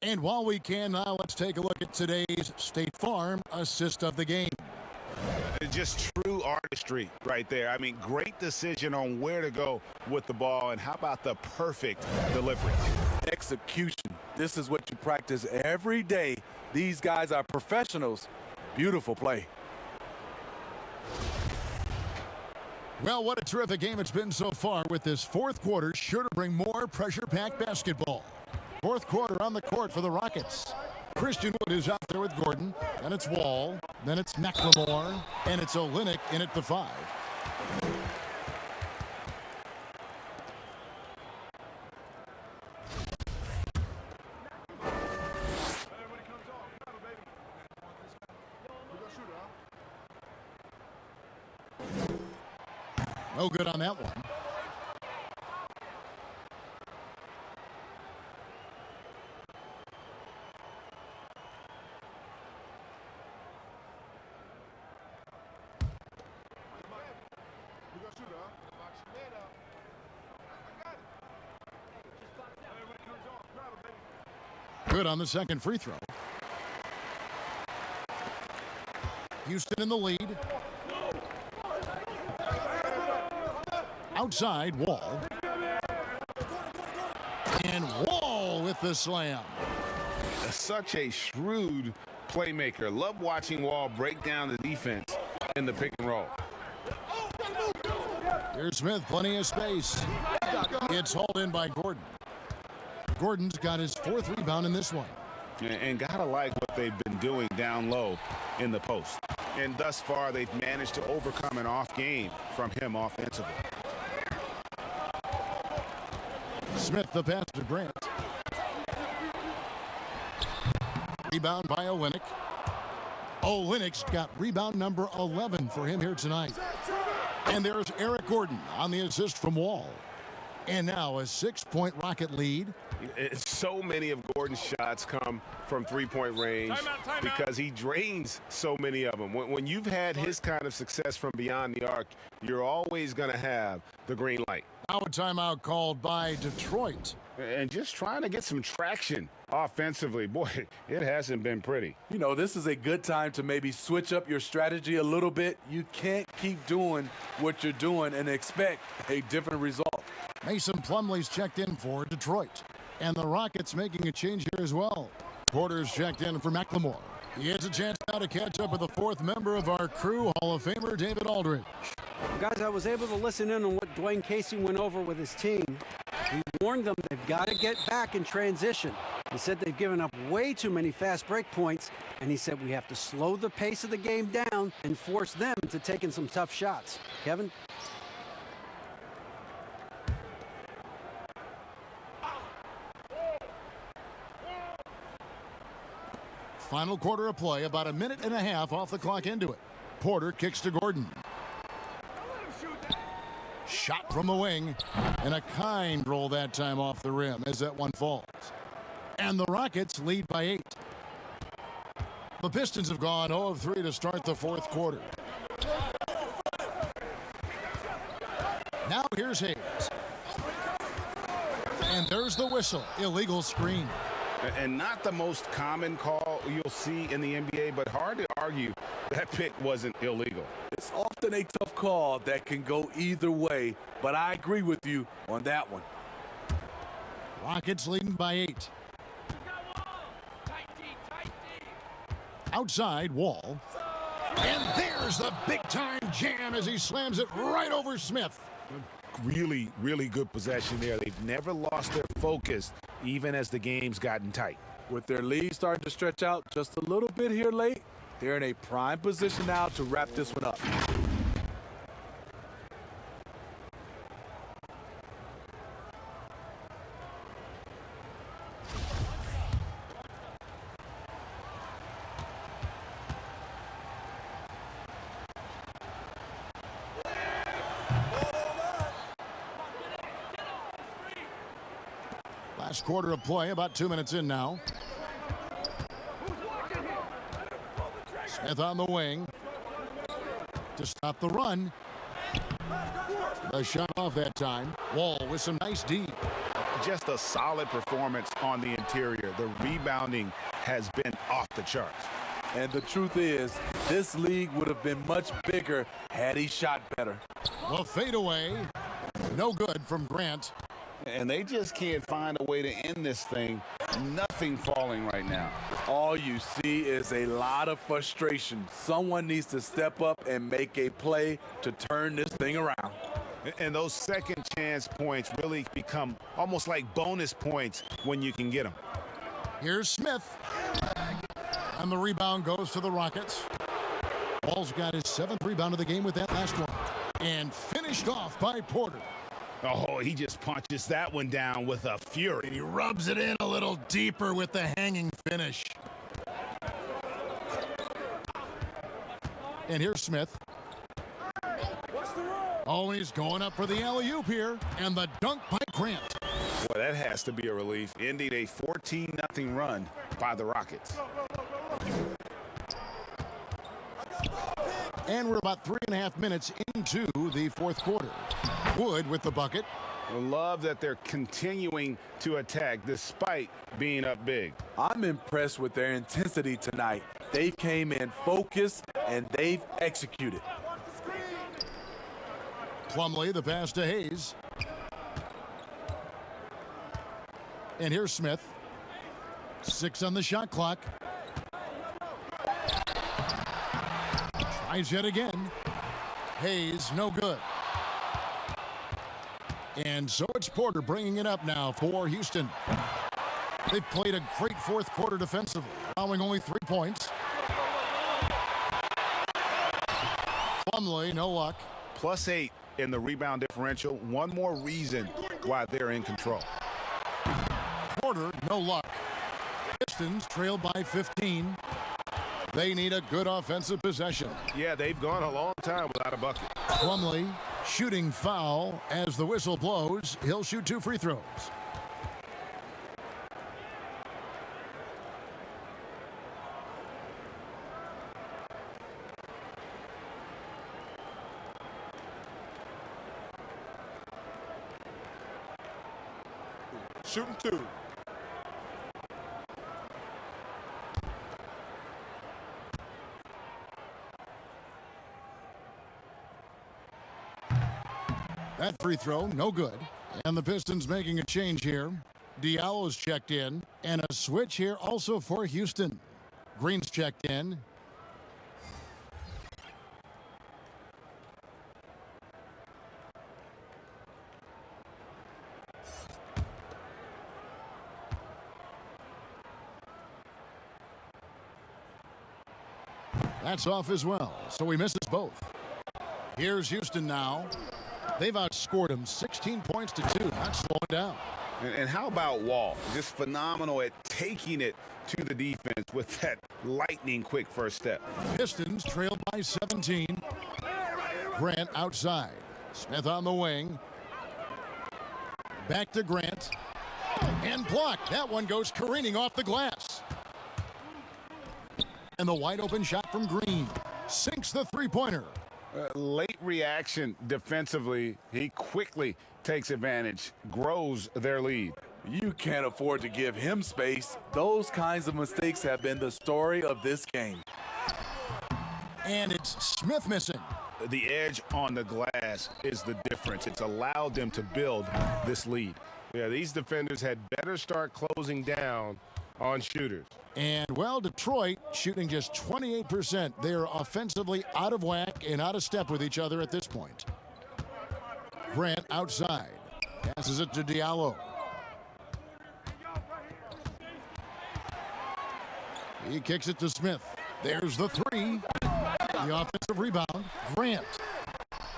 And while we can now, let's take a look at today's State Farm assist of the game. Just true artistry right there. I mean, great decision on where to go with the ball, and how about the perfect delivery? Execution. This is what you practice every day. These guys are professionals. Beautiful play. Well, what a terrific game it's been so far, with this fourth quarter sure to bring more pressure-packed basketball. Fourth quarter on the court for the Rockets. Christian Wood is out there with Gordon. Then it's Wall. Then it's McLemore. And it's Olynyk in at the 5. No good on that one. Good on the second free throw. Houston in the lead. Outside, Wall. And Wall with the slam. Such a shrewd playmaker. Love watching Wall break down the defense in the pick and roll. Here's Smith, plenty of space. It's hauled in by Gordon. Gordon's got his 4th rebound in this one. And gotta like what they've been doing down low in the post. And thus far, they've managed to overcome an off game from him offensively. Smith, the pass to Grant. Rebound by Olynyk. Olynyk's got rebound number 11 for him here tonight. And there's Eric Gordon on the assist from Wall. And now a 6-point Rocket lead. So many of Gordon's shots come from three-point range because he drains so many of them. When you've had his kind of success from beyond the arc, you're always going to have the green light. Now a timeout called by Detroit. And just trying to get some traction offensively. Boy, it hasn't been pretty. You know, this is a good time to maybe switch up your strategy a little bit. You can't keep doing what you're doing and expect a different result. Mason Plumlee's checked in for Detroit. And the Rockets making a change here as well. Porter's checked in for McLemore. He has a chance now to catch up with the 4th member of our crew, Hall of Famer David Aldridge. Guys, I was able to listen in on what Dwayne Casey went over with his team. He warned them they've got to get back in transition. He said they've given up way too many fast break points, and he said we have to slow the pace of the game down and force them to taking some tough shots. Kevin? Final quarter of play, about a minute and a half off the clock into it. Porter kicks to Gordon. Shot from the wing, and a kind roll that time off the rim as that one falls. And the Rockets lead by 8. The Pistons have gone 0 of 3 to start the 4th quarter. Now here's Hayes. And there's the whistle, illegal screen. And not the most common call you'll see in the NBA, but hard to argue that pick wasn't illegal. It's often a tough call that can go either way, but I agree with you on that one. Rockets leading by 8. Outside, Wall. And there's the big-time jam as he slams it right over Smith. Really, really good possession there. They've never lost their focus, even as the game's gotten tight. With their lead starting to stretch out just a little bit here late, they're in a prime position now to wrap this one up. Last quarter of play, about 2 minutes in now. Smith on the wing to stop the run. The shot off that time. Wall with some nice D. just a solid performance on the interior. The rebounding has been off the charts. And the truth is, this league would have been much bigger had he shot better. The fadeaway, no good from Grant. And they just can't find a way to end this thing. Nothing falling right now. All you see is a lot of frustration. Someone needs to step up and make a play to turn this thing around. And those second chance points really become almost like bonus points when you can get them. Here's Smith. And the rebound goes to the Rockets. Ball's got his 7th rebound of the game with that last one. And finished off by Porter. Oh, he just punches that one down with a fury. He rubs it in a little deeper with the hanging finish. And here's Smith. Oh, he's going up for the alley-oop here. And the dunk by Grant. Boy, that has to be a relief. Ending a 14-0 run by the Rockets. And we're about 3.5 minutes into the fourth quarter. Wood with the bucket. I love that they're continuing to attack despite being up big. I'm impressed with their intensity tonight. They came in focused and they've executed. Plumlee, the pass to Hayes. And here's Smith. 6 on the shot clock. Tries yet again. Hayes, no good. And so it's Porter bringing it up now for Houston. They've played a great fourth quarter defensively, allowing only 3 points. Plumlee, no luck. +8 in the rebound differential. One more reason why they're in control. Porter, no luck. Pistons trail by 15. They need a good offensive possession. Yeah, they've gone a long time without a bucket. Plumlee, shooting foul as the whistle blows. He'll shoot 2 free throws. Shooting 2. That free throw, no good. And the Pistons making a change here. Diallo's checked in. And a switch here also for Houston. Green's checked in. That's off as well, so he misses both. Here's Houston now. They've outscored them 16 points to 2. Not slowing down. And how about Wall? Just phenomenal at taking it to the defense with that lightning quick first step. Pistons trail by 17. Grant outside. Smith on the wing. Back to Grant. And blocked. That one goes careening off the glass. And the wide open shot from Green. Sinks the three-pointer. Late reaction defensively. He quickly takes advantage, grows their lead. You can't afford to give him space. Those kinds of mistakes have been the story of this game. And it's Smith missing. The edge on the glass is the difference. It's allowed them to build this lead. Yeah, these defenders had better start closing down on shooters. And, well, Detroit shooting just 28%. They're offensively out of whack and out of step with each other at this point. Grant outside. Passes it to Diallo. He kicks it to Smith. There's the three. The offensive rebound. Grant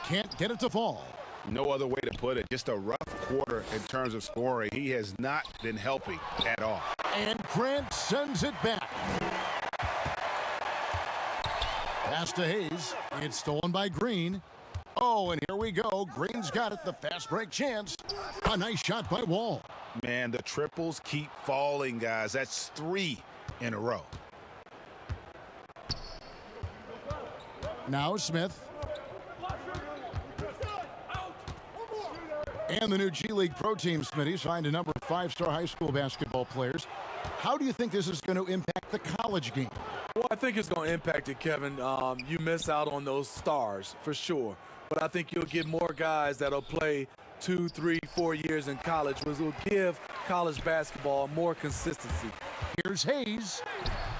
can't get it to fall. No other way to put it. Just a rough quarter in terms of scoring. He has not been helping at all. And Grant sends it back. Pass to Hayes. It's stolen by Green. Oh, and here we go. Green's got it. The fast break chance. A nice shot by Wall. Man, the triples keep falling, guys. That's 3 in a row. Now Smith. And the new G League Pro Team, Smitty, signed a number of 5-star high school basketball players. How do you think this is going to impact the college game? Well, I think it's going to impact it, Kevin. You miss out on those stars for sure. But I think you'll get more guys that'll play 2, 3, 4 years in college, which will give college basketball more consistency. Here's Hayes.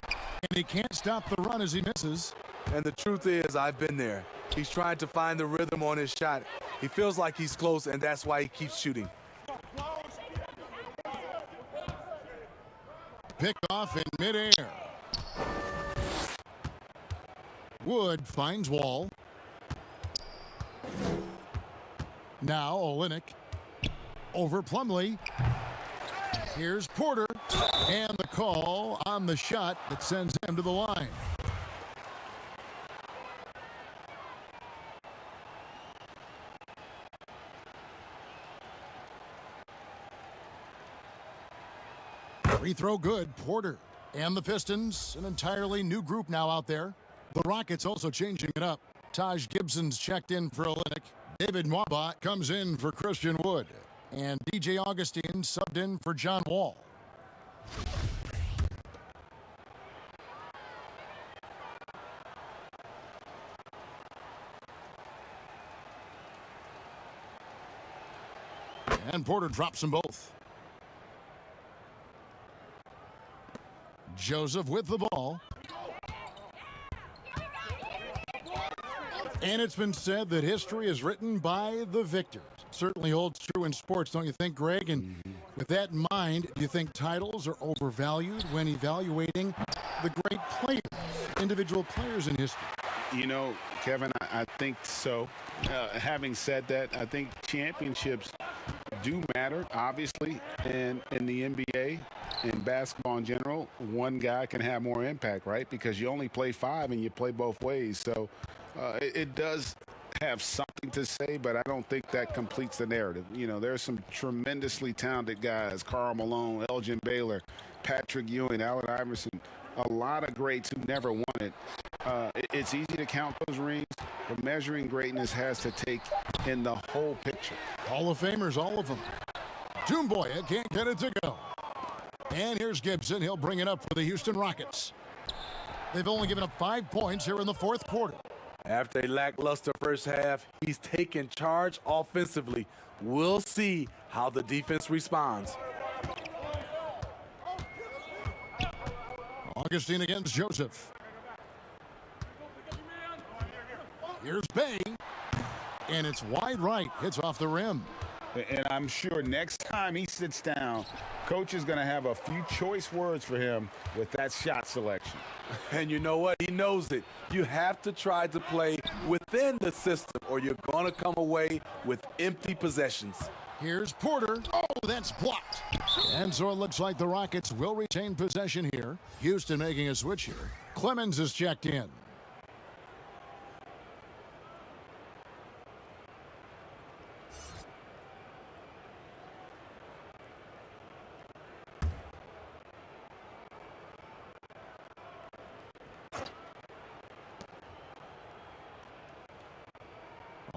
And he can't stop the run as he misses. And the truth is, I've been there. He's trying to find the rhythm on his shot. He feels like he's close, and that's why he keeps shooting. Pick off in midair. Wood finds Wall. Now Olynyk over Plumlee. Here's Porter, and the call on the shot that sends him to the line. Free throw good, Porter. And the Pistons, an entirely new group now out there. The Rockets also changing it up. Taj Gibson's checked in for Olynyk. David Nwaba comes in for Christian Wood. And DJ Augustine subbed in for John Wall. And Porter drops them both. Joseph with the ball. And it's been said that history is written by the victors. It certainly holds true in sports, don't you think, Greg? And with that in mind, do you think titles are overvalued when evaluating the great players, individual players in history? You know, Kevin, I think so. Having said that, I think championships do matter, obviously, and in the NBA, in basketball in general, one guy can have more impact, right? Because you only play 5 and you play both ways. So it does have something to say, but I don't think that completes the narrative. You know, there's some tremendously talented guys, Karl Malone, Elgin Baylor, Patrick Ewing, Allen Iverson, a lot of greats who never won it. It's easy to count those rings, but measuring greatness has to take in the whole picture. Hall of Famers, all of them. Toomboya can't get it to go. And here's Gibson. He'll bring it up for the Houston Rockets. They've only given up 5 points here in the fourth quarter. After a lackluster first half, he's taken charge offensively. We'll see how the defense responds. Augustine against Joseph. Here's Bay. And it's wide right. Hits off the rim. And I'm sure next time he sits down, coach is going to have a few choice words for him with that shot selection. And you know what? He knows it. You have to try to play within the system or you're going to come away with empty possessions. Here's Porter. Oh, that's blocked. And so it looks like the Rockets will retain possession here. Houston making a switch here. Clemens is checked in.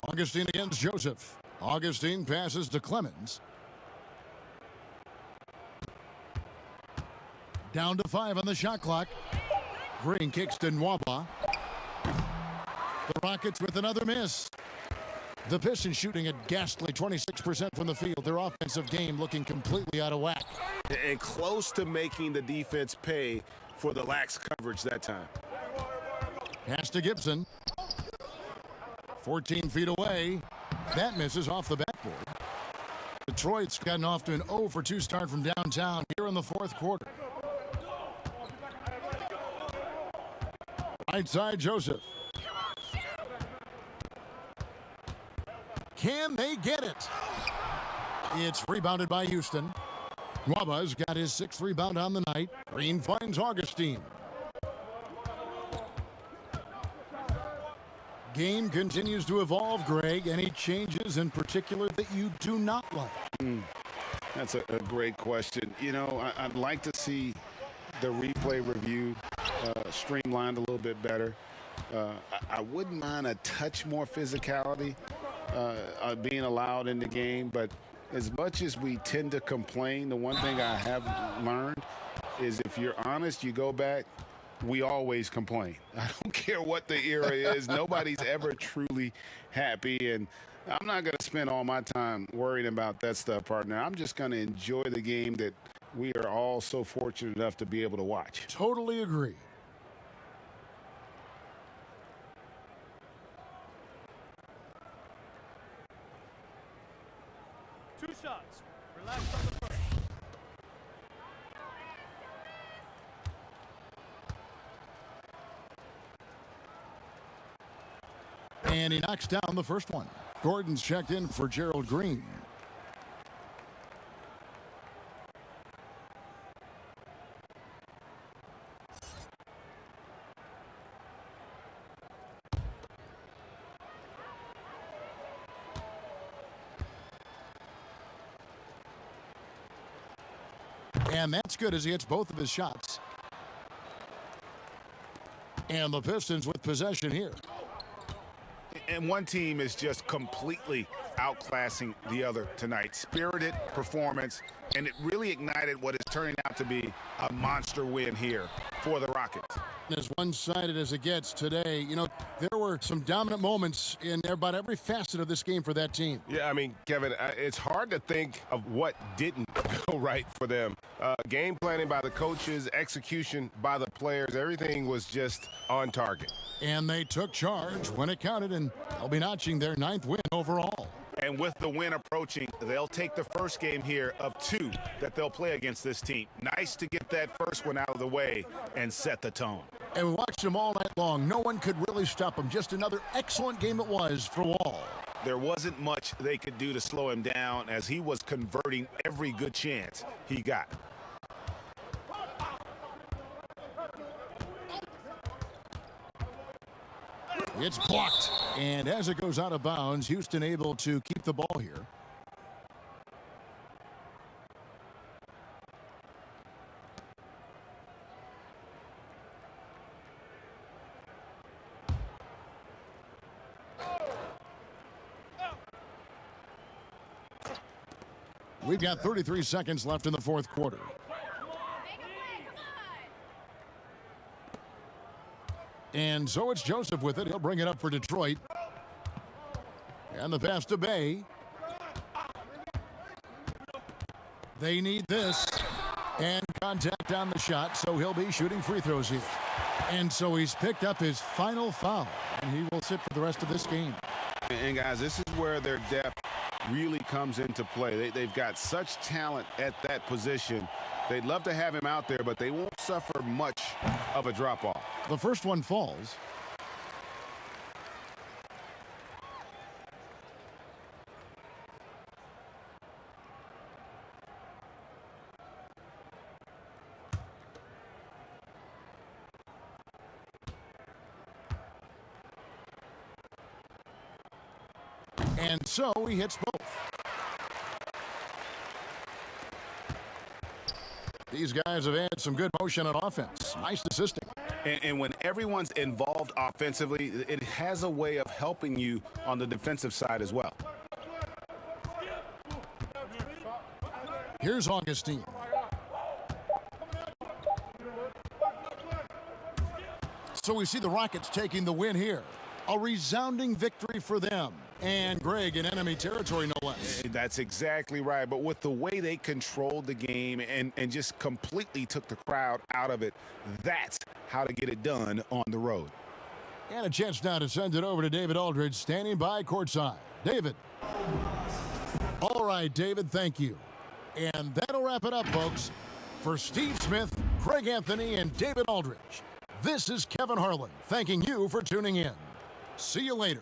Augustine against Joseph. Augustine passes to Clemens. Down to 5 on the shot clock. Green kicks to Nwaba. The Rockets with another miss. The Pistons shooting a ghastly 26% from the field. Their offensive game looking completely out of whack. And close to making the defense pay for the lax coverage that time. Pass to Gibson. 14 feet away. That misses off the backboard. Detroit's gotten off to an 0 for 2 start from downtown here in the fourth quarter. Right side, Joseph. Can they get it? It's rebounded by Houston. Nwaba's got his 6th rebound on the night. Green finds Augustine. Game continues to evolve, Greg. Any changes in particular that you do not like? That's a great question. You know, I'd like to see the replay review streamlined a little bit better. I wouldn't mind a touch more physicality. being allowed in the game. But as much as we tend to complain, the one thing I have learned is if you're honest, you go back, we always complain. I don't care what the era is. Nobody's ever truly happy. And I'm not going to spend all my time worrying about that stuff, partner. I'm just going to enjoy the game that we are all so fortunate enough to be able to watch. Totally agree. Two shots. Relax on the first. And he knocks down the first one. Gordon's checked in for Gerald Green. And that's good as he hits both of his shots. And the Pistons with possession here. And one team is just completely outclassing the other tonight. Spirited performance, and it really ignited what is turning out to be a monster win here for the Rockets. As one-sided as it gets today, you know, there were some dominant moments in about every facet of this game for that team. Yeah, I mean, Kevin, it's hard to think of what didn't go right for them. Game planning by the coaches, execution by the players, everything was just on target. And they took charge when it counted, and they'll be notching their 9th win overall. And with the win approaching, they'll take the first game here of 2 that they'll play against this team. Nice to get that first one out of the way and set the tone. And we watched them all night long. No one could really stop them. Just another excellent game it was for Wall. There wasn't much they could do to slow him down as he was converting every good chance he got. It's blocked. And as it goes out of bounds, Houston able to keep the ball here. We've got 33 seconds left in the 4th quarter. And so it's Joseph with it. He'll bring it up for Detroit. And the pass to Bay. They need this. And contact on the shot, so he'll be shooting free throws here. And so he's picked up his final foul, and he will sit for the rest of this game. And guys, this is where their depth really comes into play. They've got such talent at that position. They'd love to have him out there, but they won't suffer much of a drop-off. The first one falls. And so he hits both. These guys have had some good motion on offense. Nice assisting. And when everyone's involved offensively, it has a way of helping you on the defensive side as well. Here's Augustine. So we see the Rockets taking the win here. A resounding victory for them. And Greg in enemy territory, no less. That's exactly right. But with the way they controlled the game and just completely took the crowd out of it, that's how to get it done on the road. And a chance now to send it over to David Aldridge, standing by courtside. David. All right, David, thank you. And that'll wrap it up, folks. For Steve Smith, Craig Anthony, and David Aldridge, this is Kevin Harlan thanking you for tuning in. See you later.